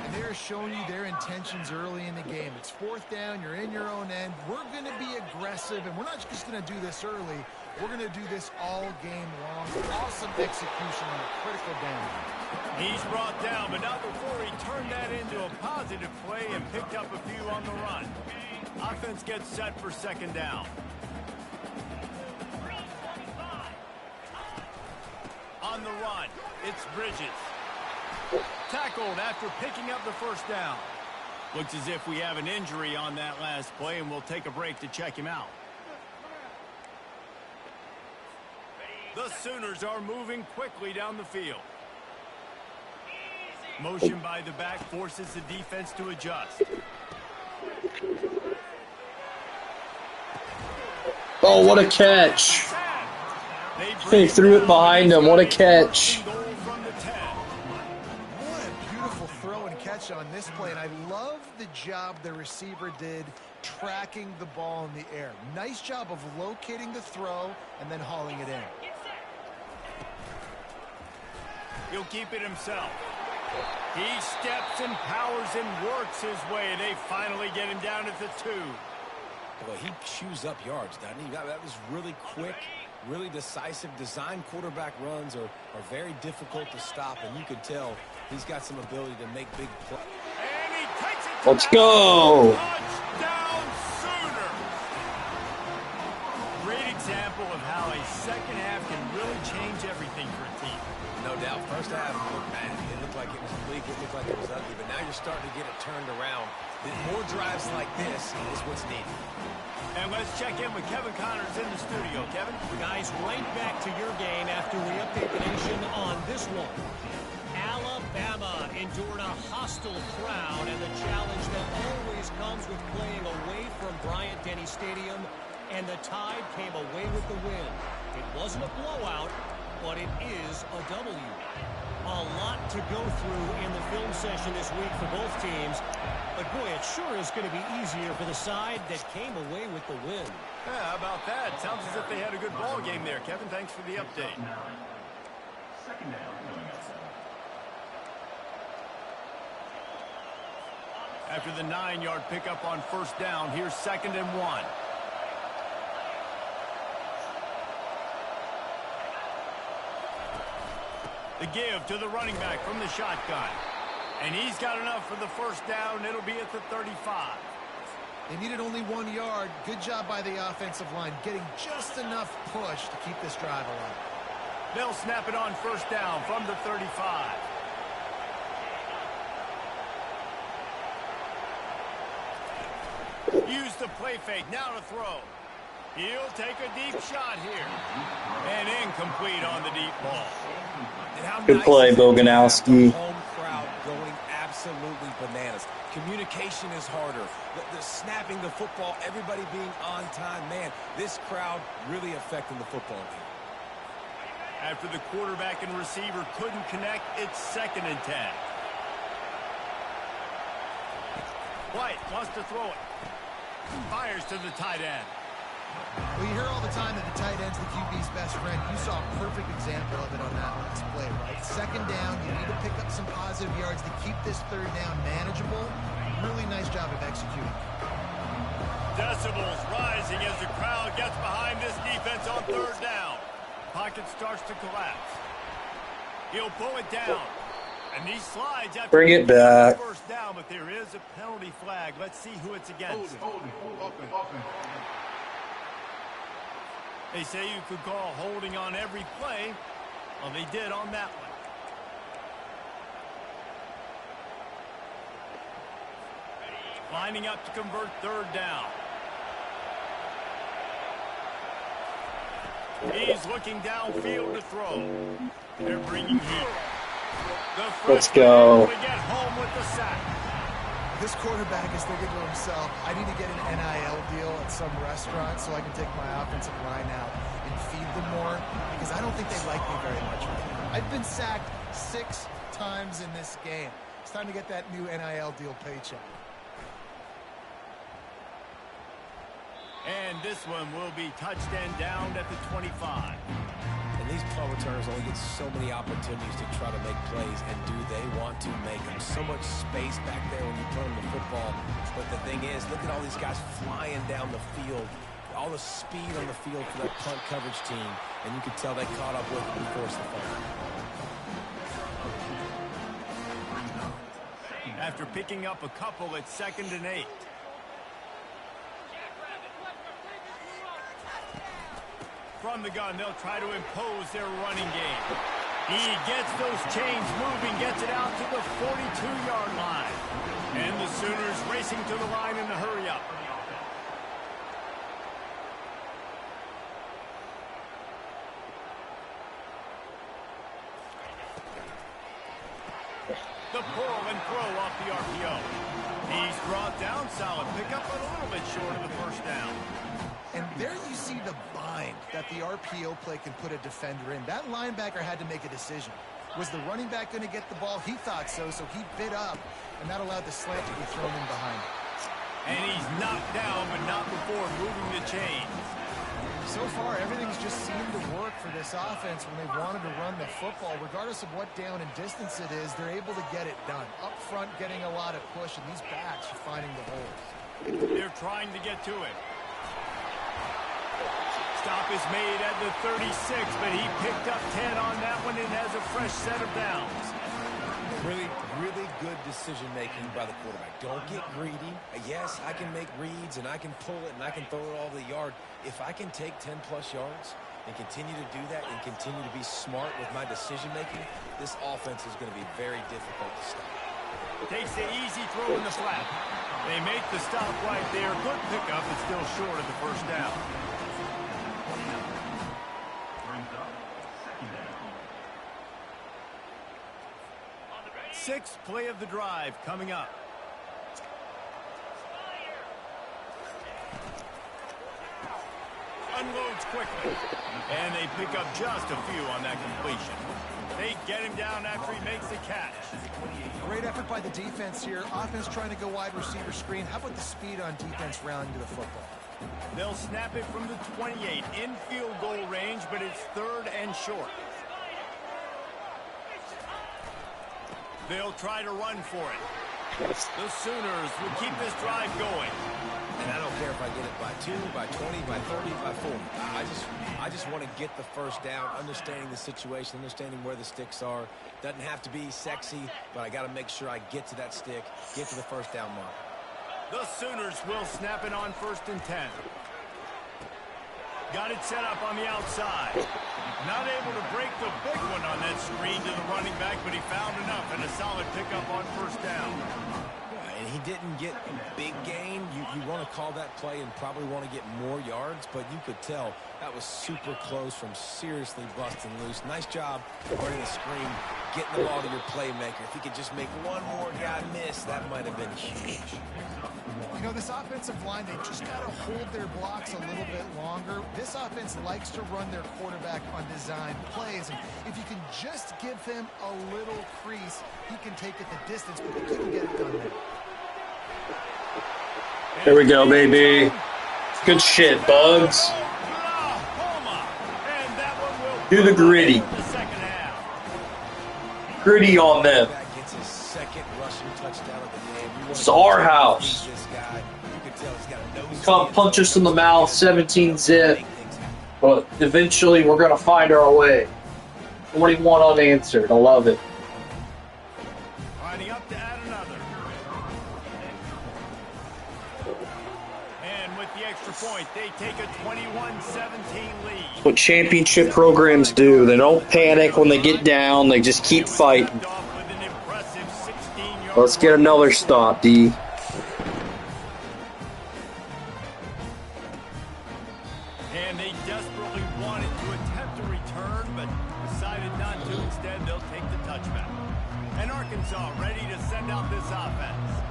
Speaker 4: And they're showing you their intentions early in the game. It's fourth down, you're in your own end. We're going to be aggressive, and we're not just going to do this early. We're going to do this all game long. Awesome execution on a critical down.
Speaker 3: He's brought down, but not before he turned that into a positive play and picked up a few on the run. Offense gets set for second down. On the run, it's Bridges. Tackled after picking up the first down. Looks as if we have an injury on that last play, and we'll take a break to check him out. The Sooners are moving quickly down the field. Motion by the back forces the defense to adjust.
Speaker 1: Oh, what a catch. He threw it behind him. What a catch.
Speaker 4: What a beautiful throw and catch on this play, and I love the job the receiver did tracking the ball in the air. Nice job of locating the throw and then hauling it in.
Speaker 3: He'll keep it himself. He steps and powers and works his way. They finally get him down at the 2.
Speaker 5: Boy, he chews up yards, doesn't he? That was really quick, really decisive. Design quarterback runs are very difficult to stop, and you can tell he's got some ability to make big plays.
Speaker 3: And he takes it to
Speaker 1: Let's go.
Speaker 3: Touchdown Sooners. Great example of how a second half can really change everything for a team.
Speaker 5: No doubt. First half looked bad. It looked like it was bleak. It looked like it was ugly. But now you're starting to get it turned around. More drives like this is what's needed.
Speaker 3: And let's check in with Kevin Connors in the studio. Kevin?
Speaker 6: Guys, right back to your game after we update the nation on this one. Alabama endured a hostile crowd and the challenge that always comes with playing away from Bryant-Denny Stadium, and the Tide came away with the win. It wasn't a blowout, but it is a W. A lot to go through in the film session this week for both teams, but boy, it sure is going to be easier for the side that came away with the win.
Speaker 3: Yeah, how about that? Sounds as if they had a good ball game there, Kevin. Thanks for the update.
Speaker 7: Second down.
Speaker 3: After the 9-yard pickup on first down, here's 2nd and 1. The give to the running back from the shotgun. And he's got enough for the first down. It'll be at the 35.
Speaker 4: They needed only 1 yard. Good job by the offensive line, getting just enough push to keep this drive alive.
Speaker 3: They'll snap it on first down from the 35. Use the play fake. Now to throw. He'll take a deep shot here. And incomplete on the deep ball.
Speaker 1: Good play, Boganowski.
Speaker 5: Home crowd going absolutely bananas. Communication is harder. The snapping the football, everybody being on time. Man, this crowd really affecting the football game.
Speaker 3: After the quarterback and receiver couldn't connect, it's 2nd and 10. White wants to throw it. Fires to the tight end.
Speaker 4: Well, you hear all the time that the tight end's the QB's best friend. You saw a perfect example of it on that last play, right? 2nd down, you need to pick up some positive yards to keep this 3rd down manageable. Really nice job of executing.
Speaker 3: Decibels rising as the crowd gets behind this defense on 3rd down. Pocket starts to collapse. He'll pull it down. And he slides after
Speaker 1: Bring it back.
Speaker 3: first down, but there is a penalty flag. Let's see who it's against. They say you could call holding on every play. Well, they did on that one. Lining up to convert 3rd down. He's looking downfield to throw. They're bringing heat.
Speaker 1: Let's go.
Speaker 3: To get home with the sack.
Speaker 4: This quarterback is thinking to himself, I need to get an NIL deal at some restaurant so I can take my offensive line out and feed them more, because I don't think they like me very much right now. I've been sacked 6 times in this game. It's time to get that new NIL deal paycheck.
Speaker 3: And this one will be touched and downed at the 25.
Speaker 5: And these punt returners only get so many opportunities to try to make plays, and do they want to make them? So much space back there when you punt them the football. But the thing is, look at all these guys flying down the field. All the speed on the field for that punt coverage team. And you can tell they caught up with it and forced the fumble.
Speaker 3: After picking up a couple at 2nd and 8. From the gun, they'll try to impose their running game. He gets those chains moving, gets it out to the 42-yard line. And the Sooners racing to the line in the hurry-up. The pull and throw off the RPO. He's brought down, solid pickup, but a little bit short of the first down.
Speaker 4: And there you see the bind that the RPO play can put a defender in. That linebacker had to make a decision. Was the running back going to get the ball? He thought so, so he bit up, and that allowed the slant to be thrown in behind him.
Speaker 3: And he's knocked down, but not before moving the chains.
Speaker 4: So far, everything's just seemed to work for this offense when they wanted to run the football. Regardless of what down and distance it is, they're able to get it done. Up front, getting a lot of push, and these backs are finding the holes.
Speaker 3: They're trying to get to it. Stop is made at the 36, but he picked up 10 on that one and has a fresh set of downs.
Speaker 5: Really, really good decision-making by the quarterback. Don't get greedy. Yes, I can make reads, and I can pull it, and I can throw it all the yard. If I can take 10-plus yards and continue to do that and continue to be smart with my decision-making, this offense is going to be very difficult to stop.
Speaker 3: Takes the easy throw in the flat. They make the stop right there. Good pickup, but still short of the first down. Sixth play of the drive coming up. Unloads quickly. And they pick up just a few on that completion. They get him down after he makes the catch.
Speaker 4: Great effort by the defense here. Offense trying to go wide receiver screen. How about the speed on defense rounding to the football?
Speaker 3: They'll snap it from the 28 in field goal range, but it's 3rd and short. They'll try to run for it. The Sooners will keep this drive going.
Speaker 5: And I don't care if I get it by 2, by 20, by 30, by 40. I just want to get the first down, understanding the situation, understanding where the sticks are. Doesn't have to be sexy, but I got to make sure I get to that stick, get to the first down mark.
Speaker 3: The Sooners will snap it on 1st and 10. Got it set up on the outside. Not able to break the big one on that screen to the running back, but he found enough and a solid pickup on 1st down.
Speaker 5: And he didn't get big gain. You want to call that play and probably want to get more yards, but you could tell that was super close from seriously busting loose. Nice job running the screen, getting the ball to your playmaker. If he could just make one more guy miss, that might have been huge.
Speaker 4: You know, this offensive line, they just got to hold their blocks a little bit longer. This offense likes to run their quarterback on design plays, and if you can just give him a little crease, he can take it the distance, but they couldn't get it done there.
Speaker 1: There we go, baby. Good shit, Bugs. Do the gritty. Gritty on them. It's our house. Come punch us in the mouth, 17 zip. But eventually we're going to find our way. 21 unanswered. I love it.
Speaker 3: Lining up to add another. And with the extra point, they take a 21-17 lead.
Speaker 1: That's what championship programs do. They don't panic when they get down. They just keep fighting. Let's get another stop, D.
Speaker 3: And they desperately wanted to to send out this offense.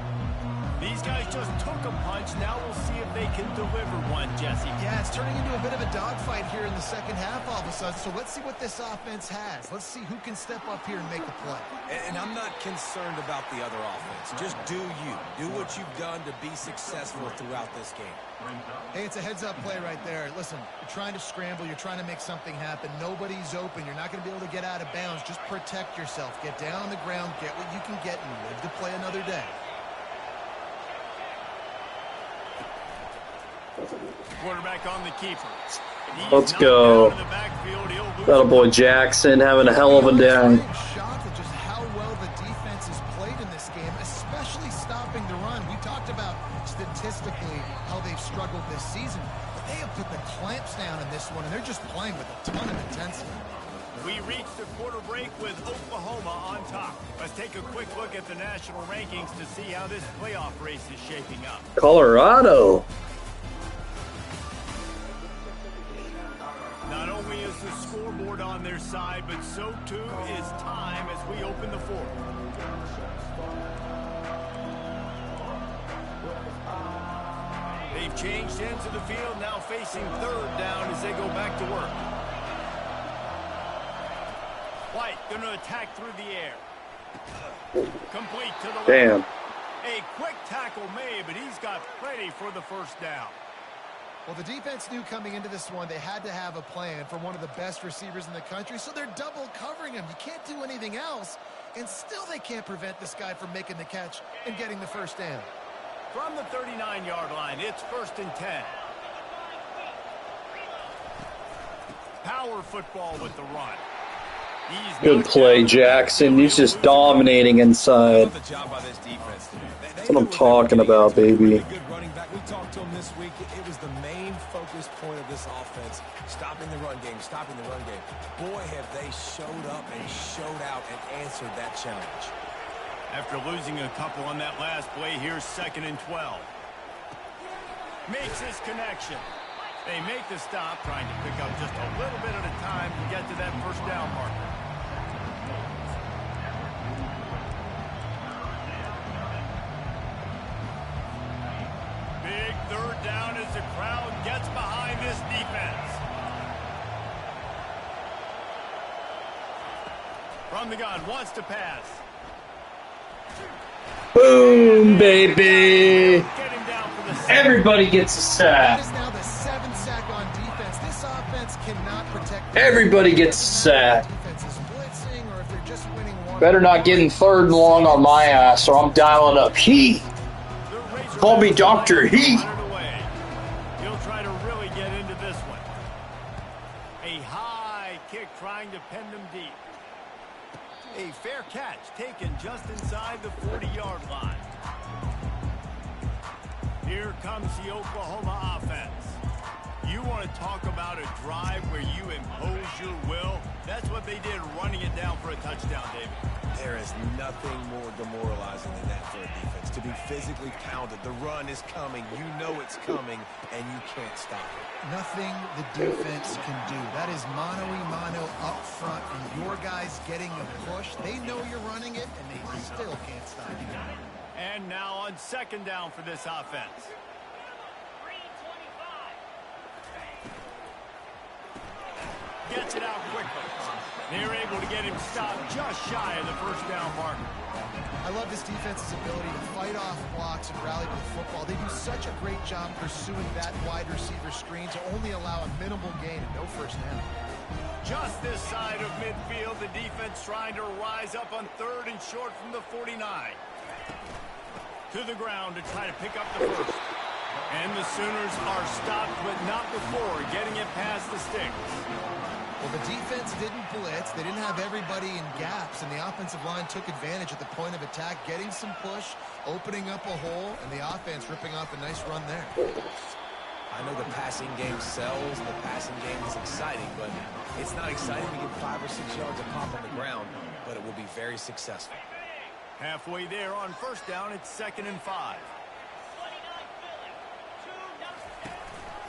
Speaker 3: These guys just took a punch. Now we'll see if they can deliver one, Jesse.
Speaker 4: Yeah, it's turning into a bit of a dogfight here in the second half all of a sudden. So let's see what this offense has. Let's see who can step up here and make a play.
Speaker 5: And I'm not concerned about the other offense. Just do you. Do what you've done to be successful throughout this game.
Speaker 4: Hey, it's a heads-up play right there. Listen, you're trying to scramble. You're trying to make something happen. Nobody's open. You're not going to be able to get out of bounds. Just protect yourself. Get down on the ground. Get what you can get and live to play another day.
Speaker 3: Quarterback on the keeper.
Speaker 1: Let's go. That boy Jackson having a hell of a day.
Speaker 4: I'm shocked at just how well the defense has played in this game, especially stopping the run. We talked about statistically how they've struggled this season, but they have put the clamps down in this one, and they're just playing with a ton of intensity.
Speaker 3: We reached the quarter break with Oklahoma on top. Let's take a quick look at the national rankings to see how this playoff race is shaping up.
Speaker 1: Colorado.
Speaker 3: Not only is the scoreboard on their side, but so too is time as we open the fourth. They've changed ends of the field, now facing third down as they go back to work. White going to attack through the air. Complete to the
Speaker 1: Damn.
Speaker 3: left. A quick tackle made, but he's got plenty for the first down.
Speaker 4: Well, the defense knew coming into this one they had to have a plan for one of the best receivers in the country, so they're double covering him. You can't do anything else, and still they can't prevent this guy from making the catch and getting the first down.
Speaker 3: From the 39-yard line, it's 1st and 10. Power football with the run.
Speaker 1: Good play, Jackson. He's just dominating inside. That's what I'm talking about, baby.
Speaker 5: Good running back. We talked to him this week. It was the main focus point of this offense. Stopping the run game, stopping the run game. Boy, have they showed up and showed out and answered that challenge.
Speaker 3: After losing a couple on that last play, here's 2nd and 12. Makes this connection. They make the stop, trying to pick up just a little bit at a time to get to that first down marker. Big third down as the crowd gets behind this defense. From the gun, wants to pass.
Speaker 1: Boom, baby.
Speaker 3: Get him down for the sack.
Speaker 1: Everybody gets a sack.
Speaker 4: That is now the 7th sack on defense. This offense cannot protect.
Speaker 1: Everybody gets a sack.
Speaker 4: Defense is blitzing, or if they're just winning one.
Speaker 1: Better not getting 3rd and long on my ass, or I'm dialing up heat. Call me Dr. Heat.
Speaker 3: He'll try to really get into this one. A high kick trying to pin them deep. A fair catch taken just inside the 40-yard line. Here comes the Oklahoma offense. You want to talk about a drive where you impose your will? That's what they did, running it down for a touchdown, David.
Speaker 5: There is nothing more demoralizing than that for a defense. To be physically pounded. The run is coming. You know it's coming, and you can't stop it.
Speaker 4: Nothing the defense can do. That is mano-a-mano up front, and your guys getting a push. They know you're running it, and they still can't stop you.
Speaker 3: And now on 2nd down for this offense. Gets it out quickly. They're able to get him stopped just shy of the first down marker.
Speaker 4: I love this defense's ability to fight off blocks and rally with the football. They do such a great job pursuing that wide receiver screen to only allow a minimal gain and no first down.
Speaker 3: Just this side of midfield, the defense trying to rise up on 3rd and short from the 49. To the ground to try to pick up the first. And the Sooners are stopped, but not before getting it past the sticks.
Speaker 4: Well, the defense didn't blitz. They didn't have everybody in gaps, and the offensive line took advantage at the point of attack, getting some push, opening up a hole, and the offense ripping off a nice run there.
Speaker 5: I know the passing game sells, the passing game is exciting, but it's not exciting to get 5 or 6 yards of pop on the ground, but it will be very successful.
Speaker 3: Halfway there on first down, it's 2nd and 5.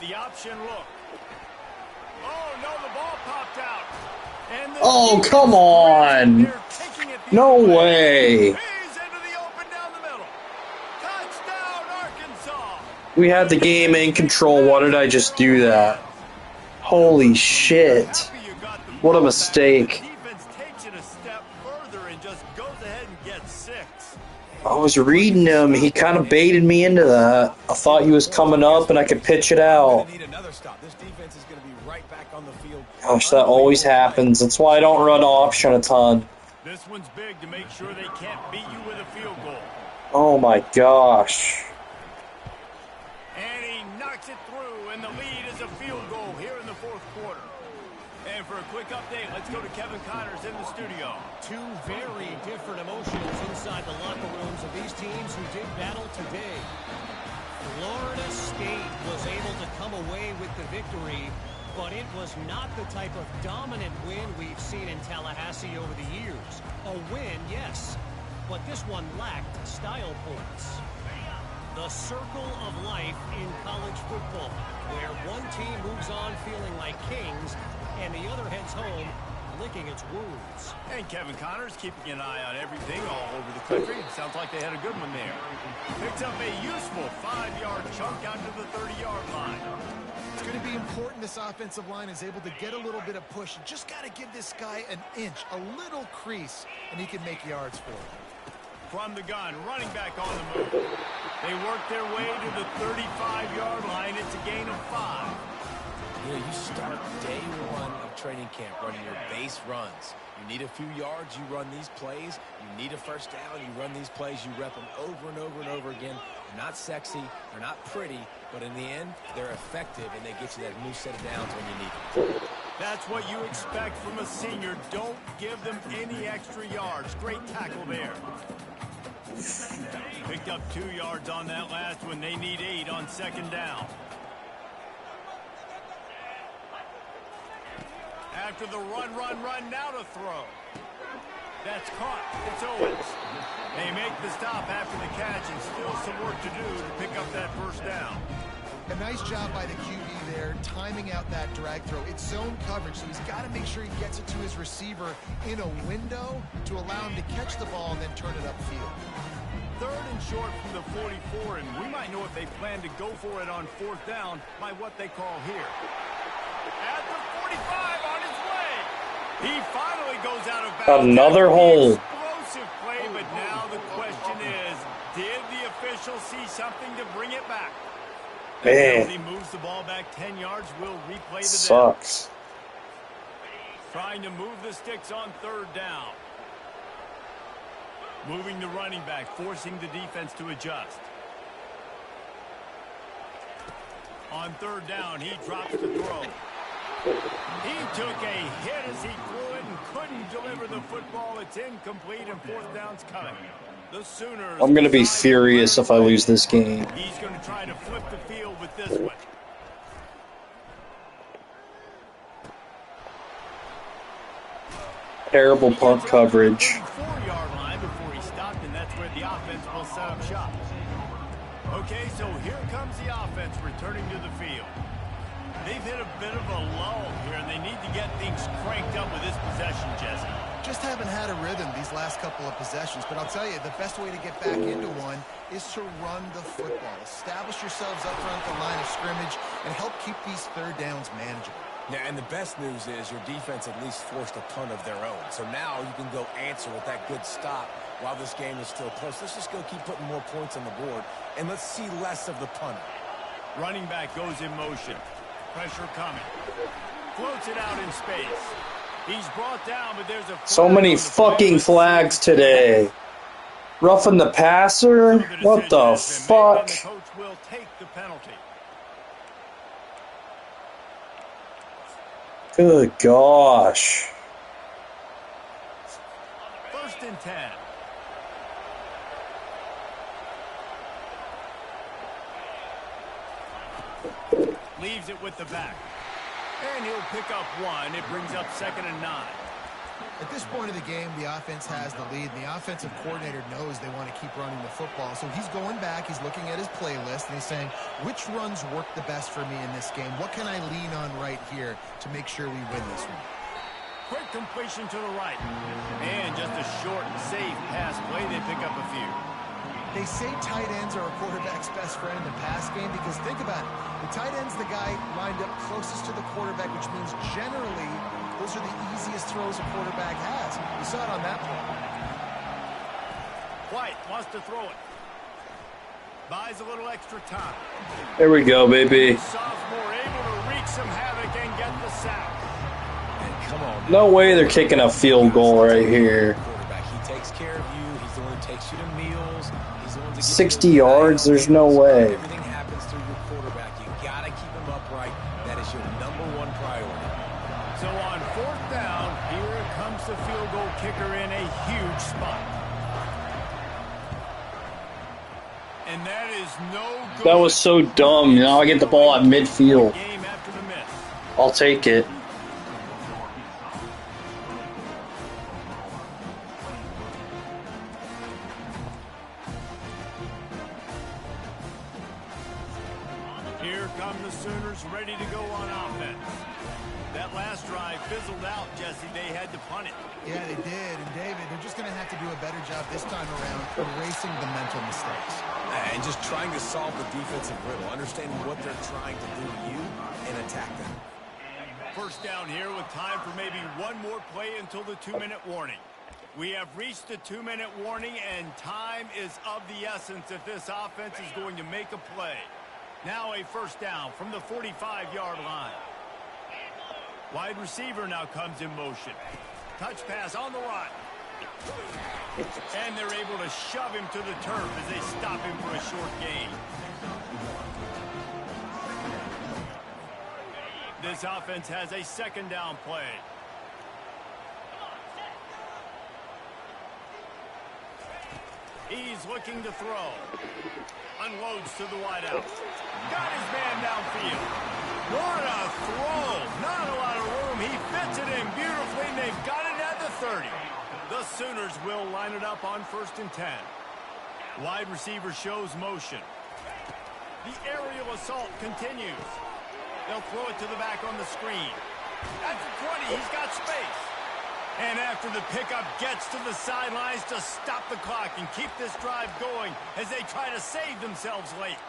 Speaker 3: The option look. Oh, no, the ball popped out. And
Speaker 1: Oh, come on. No way. We had the game in control. Why did I just do that? Holy shit.
Speaker 3: Happy you got the
Speaker 1: What a
Speaker 3: ball back.
Speaker 1: mistake.
Speaker 3: The defense takes it a step further and just goes ahead and gets 6.
Speaker 1: I was reading him. He kind of baited me into that. I thought he was coming up and I could pitch it out.
Speaker 5: Need another stop. This defense is going to be right back on the field.
Speaker 1: Gosh, that always happens. That's why I don't run option a ton.
Speaker 3: This one's big to make sure they can't beat you with a field goal.
Speaker 1: Oh my gosh.
Speaker 3: And he knocks it through, and the lead is a field goal here in the fourth quarter. And for a quick update, let's go to Kevin Connors in the studio.
Speaker 6: Two very different emotions inside the locker rooms of these teams who did battle today. Florida State was able to come away with the victory, but it was not the type of dominant win we've seen in Tallahassee over the years. A win, yes, but this one lacked style points. The circle of life in college football, where one team moves on feeling like kings and the other heads home licking its wounds.
Speaker 3: And Kevin Connors keeping an eye on everything all over the country. Sounds like they had a good one there. Picks up a useful 5-yard chunk out to the 30-yard line.
Speaker 4: It's going to be important this offensive line is able to get a little bit of push. You just got to give this guy an inch, a little crease, and he can make yards for it.
Speaker 3: From the gun, running back on the move. They work their way to the 35-yard line. It's a gain of 5.
Speaker 5: You know, you start day one of training camp running your base runs. You need a few yards, you run these plays. You need a first down, you run these plays. You rep them over and over and over again. They're not sexy, they're not pretty, but in the end, they're effective, and they get you that new set of downs when you need them.
Speaker 3: That's what you expect from a senior. Don't give them any extra yards. Great tackle there. Picked up 2 yards on that last one. They need 8 on second down. After the run, now to throw. That's caught. It's Owens. They make the stop after the catch, and still some work to do to pick up that first down.
Speaker 4: A nice job by the QB there, timing out that drag throw. It's zone coverage, so he's got to make sure he gets it to his receiver in a window to allow him to catch the ball and then turn it upfield.
Speaker 3: 3rd and short from the 44, and we might know if they plan to go for it on 4th down by what they call here. At the 45 on his way. He finally goes out of bounds.
Speaker 1: Another hole.
Speaker 3: Explosive play, but now the question is, did the official see something to bring it back?
Speaker 1: Man.
Speaker 3: He moves the ball back 10 yards. We'll replay the
Speaker 1: Sucks.
Speaker 3: down. Trying to move the sticks on 3rd down. Moving the running back, forcing the defense to adjust. On 3rd down, he drops the throw. He took a hit as he threw it and couldn't deliver the football. It's incomplete, and 4th down's coming. The Sooners.
Speaker 1: I'm going to be furious if I lose this game.
Speaker 3: He's going to try to flip the field with this one.
Speaker 1: Terrible punt coverage.
Speaker 3: 4-yard line before he stopped, and that's where the offense will set up shop. Okay, so here comes the offense returning to the field. They've hit a bit of a lull here, and they need to get things cranked up with this possession, Jesse.
Speaker 4: Just haven't had a rhythm these last couple of possessions, but I'll tell you, the best way to get back into one is to run the football. Establish yourselves up front at the line of scrimmage and help keep these 3rd downs manageable.
Speaker 5: Yeah, and the best news is your defense at least forced a punt of their own. So now you can go answer with that good stop while this game is still close. Let's just go keep putting more points on the board, and let's see less of the punter.
Speaker 3: Running back goes in motion. Pressure coming. Floats it out in space. He's brought down, but there's a...
Speaker 1: So many fucking flags today. Roughing the passer? What the fuck?
Speaker 3: The coach will take the penalty.
Speaker 1: Good gosh.
Speaker 3: 1st and 10. Leaves it with the back. And he'll pick up 1. It brings up 2nd and 9.
Speaker 4: At this point of the game, the offense has the lead, and the offensive coordinator knows they want to keep running the football. So he's going back, he's looking at his playlist, and he's saying, which runs work the best for me in this game? What can I lean on right here to make sure we win this one?
Speaker 3: Quick completion to the right. And just a short, safe pass play. They pick up a few.
Speaker 4: They say tight ends are a quarterback's best friend in the pass game because think about it. The tight end's the guy lined up closest to the quarterback, which means generally those are the easiest throws a quarterback has. You saw it on that play.
Speaker 3: White wants to throw it. Buys a little extra time.
Speaker 1: There we go, baby.
Speaker 3: Sophomore able to wreak some havoc and get the sack.
Speaker 5: And come on.
Speaker 1: No way they're kicking a field goal right here.
Speaker 5: Quarterback, he takes care of you. He's the one who takes you to meals. He's the one that gets
Speaker 1: 60
Speaker 5: you to
Speaker 1: yards, there's no way.
Speaker 5: Everything happens through your quarterback. You gotta keep him upright. That is your #1 priority.
Speaker 3: So on 4th down, here comes the field goal kicker in a huge spot. And that is no good.
Speaker 1: That was so dumb. Now I get the ball at midfield.
Speaker 3: Game after the miss.
Speaker 1: I'll take it.
Speaker 3: Here come the Sooners ready to go on offense. That last drive fizzled out, Jesse. They had to punt it.
Speaker 4: Yeah, they did. And David, they're just going to have to do a better job this time around erasing the mental mistakes.
Speaker 5: And just trying to solve the defensive riddle. Understanding what they're trying to do to you and attack them.
Speaker 3: First down here with time for maybe one more play until the 2-minute warning. We have reached the 2-minute warning, and time is of the essence if this offense is going to make a play. Now a first down from the 45-yard line. Wide receiver now comes in motion. Touch pass on the run. And they're able to shove him to the turf as they stop him for a short gain. This offense has a second down play. He's looking to throw. Unloads to the wideout. Got his man downfield. What a throw. Not a lot of room. He fits it in beautifully, and they've got it at the 30. The Sooners will line it up on 1st and 10. Wide receiver shows motion. The aerial assault continues. They'll throw it to the back on the screen. At the 20, he's got space. And after the pickup gets to the sidelines to stop the clock and keep this drive going as they try to save themselves late.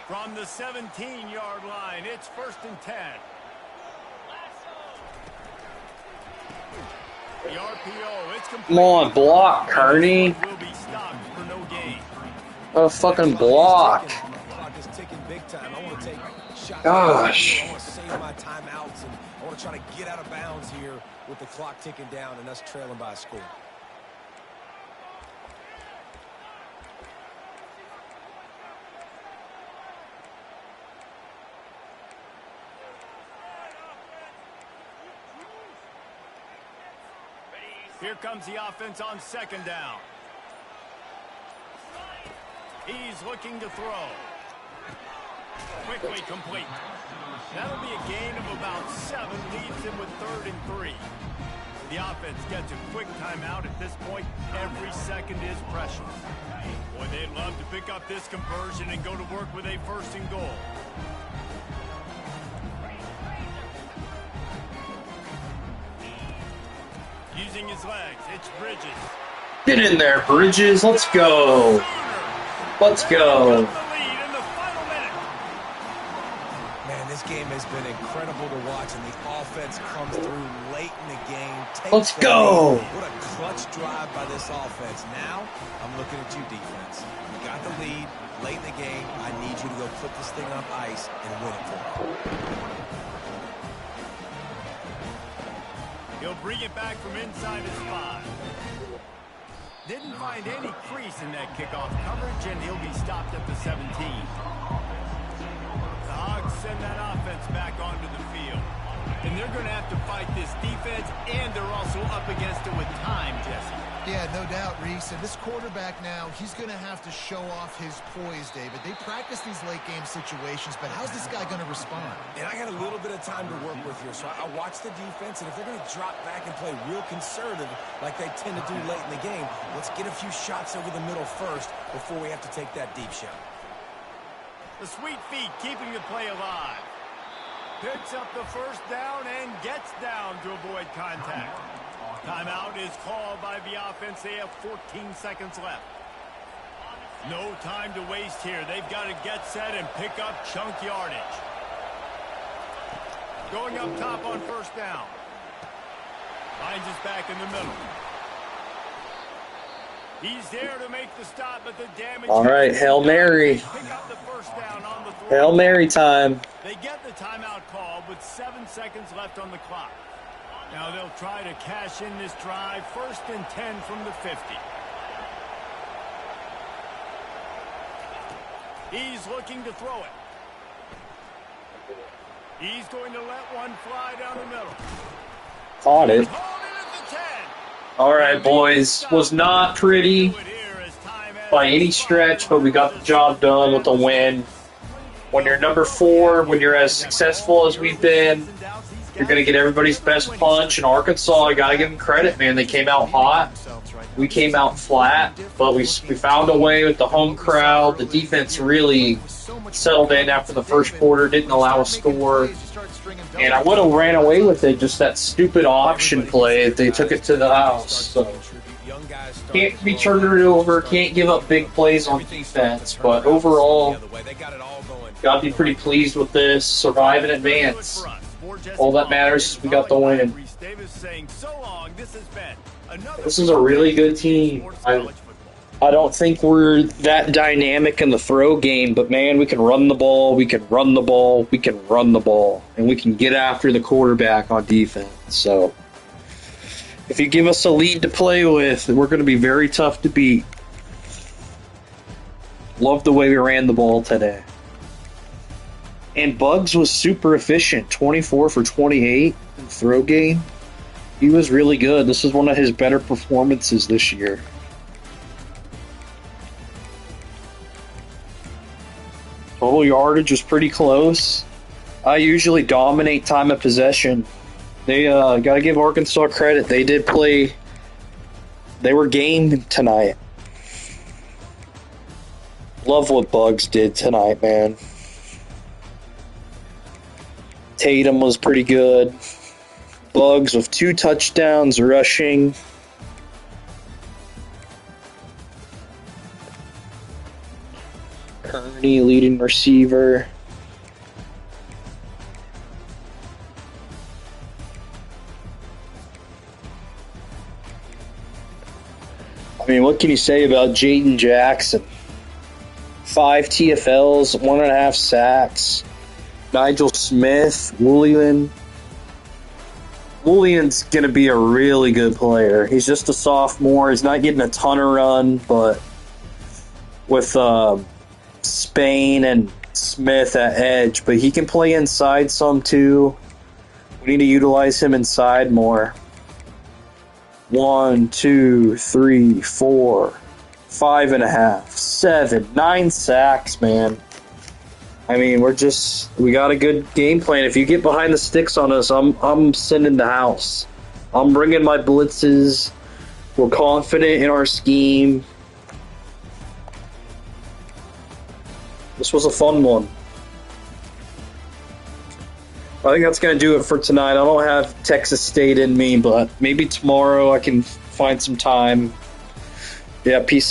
Speaker 3: From the 17-yard line, it's 1st and 10. The RPO, it's complete.
Speaker 1: Come on, block, Kearney.
Speaker 3: Will be stopped for no gain.
Speaker 1: A fucking block.
Speaker 5: Clock is ticking big time. I want to take shots.
Speaker 1: Gosh.
Speaker 5: I want to save my timeouts, and I want to try to get out of bounds here with the clock ticking down and us trailing by a score.
Speaker 3: Here comes the offense on 2nd down. He's looking to throw. Quickly complete. That'll be a gain of about 7, leaves him with 3rd and 3. The offense gets a quick timeout at this point. Every second is precious. Boy, they'd love to pick up this conversion and go to work with a 1st and goal. Using his legs, it's Bridges.
Speaker 1: Get in there, Bridges. Let's go. Let's go.
Speaker 5: Man, this game has been incredible to watch, and the offense comes through late in the game.
Speaker 1: Let's go.
Speaker 5: What a clutch drive by this offense. Now, I'm looking at you, defense. You got the lead late in the game. I need you to go put this thing on ice and win it for me.
Speaker 3: He'll bring it back from inside his 5. Didn't find any crease in that kickoff coverage, and he'll be stopped at the 17. The Hogs send that offense back onto the field. And they're going to have to fight this defense, and they're also up against it with time, Jesse.
Speaker 4: Yeah, no doubt, Reese. And this quarterback now, he's going to have to show off his poise, David. They practice these late-game situations, but how's this guy going to respond?
Speaker 5: And I got a little bit of time to work with here, so I watch the defense, and if they're going to drop back and play real conservative like they tend to do late in the game, let's get a few shots over the middle first before we have to take that deep shot.
Speaker 3: The sweet feet keeping the play alive. Picks up the 1st down and gets down to avoid contact. Timeout is called by the offense. They have 14 seconds left. No time to waste here. They've got to get set and pick up chunk yardage. Going up top on first down. Finds us back in the middle. He's there to make the stop, but the damage...
Speaker 1: All right, Hail Mary.
Speaker 3: Pick up the first down on the throw.
Speaker 1: Hail Mary time.
Speaker 3: They get the timeout called with 7 seconds left on the clock. Now they'll try to cash in this drive. 1st and 10 from the 50. He's looking to throw it. He's going to let one fly down the middle.
Speaker 1: Caught it.
Speaker 3: Hold it at the 10.
Speaker 1: All right, boys. Was not pretty by any stretch, but we got the job done with a win. When you're number 4, when you're as successful as we've been, you're going to get everybody's best punch. In Arkansas, I got to give them credit, man. They came out hot. We came out flat, but we found a way with the home crowd. The defense really settled in after the first quarter, didn't allow a score. And I would have ran away with it, just that stupid option play if they took it to the house. So can't be turned it over, can't give up big plays on defense. But overall, got to be pretty pleased with this. Survive and advance. All that matters is we got the win. This is a really good team. I don't think we're that dynamic in the throw game, but man, we can run the ball, we can run the ball, we can run the ball, and we can get after the quarterback on defense. So if you give us a lead to play with, we're going to be very tough to beat. Love the way we ran the ball today. And Buggs was super efficient, 24 for 28 in the throw game. He was really good. This is one of his better performances this year. Total yardage was pretty close. I usually dominate time of possession. They got to give Arkansas credit. They did play. They were game tonight. Love what Buggs did tonight, man. Tatum was pretty good. Buggs with 2 touchdowns rushing. Kearney, leading receiver. I mean, what can you say about Jaden Jackson? 5 TFLs, 1.5 sacks. Nigel Smith, Woollyan. Woollyan's going to be a really good player. He's just a sophomore. He's not getting a ton of run, but with Spain and Smith at edge, but he can play inside some too. We need to utilize him inside more. 1, 2, 3, 4, 5.5, 7, 9 sacks, man. I mean, we got a good game plan. If you get behind the sticks on us, I'm sending the house. I'm bringing my blitzes. We're confident in our scheme. This was a fun one. I think that's going to do it for tonight. I don't have Texas State in me, but maybe tomorrow I can find some time. Yeah, peace out.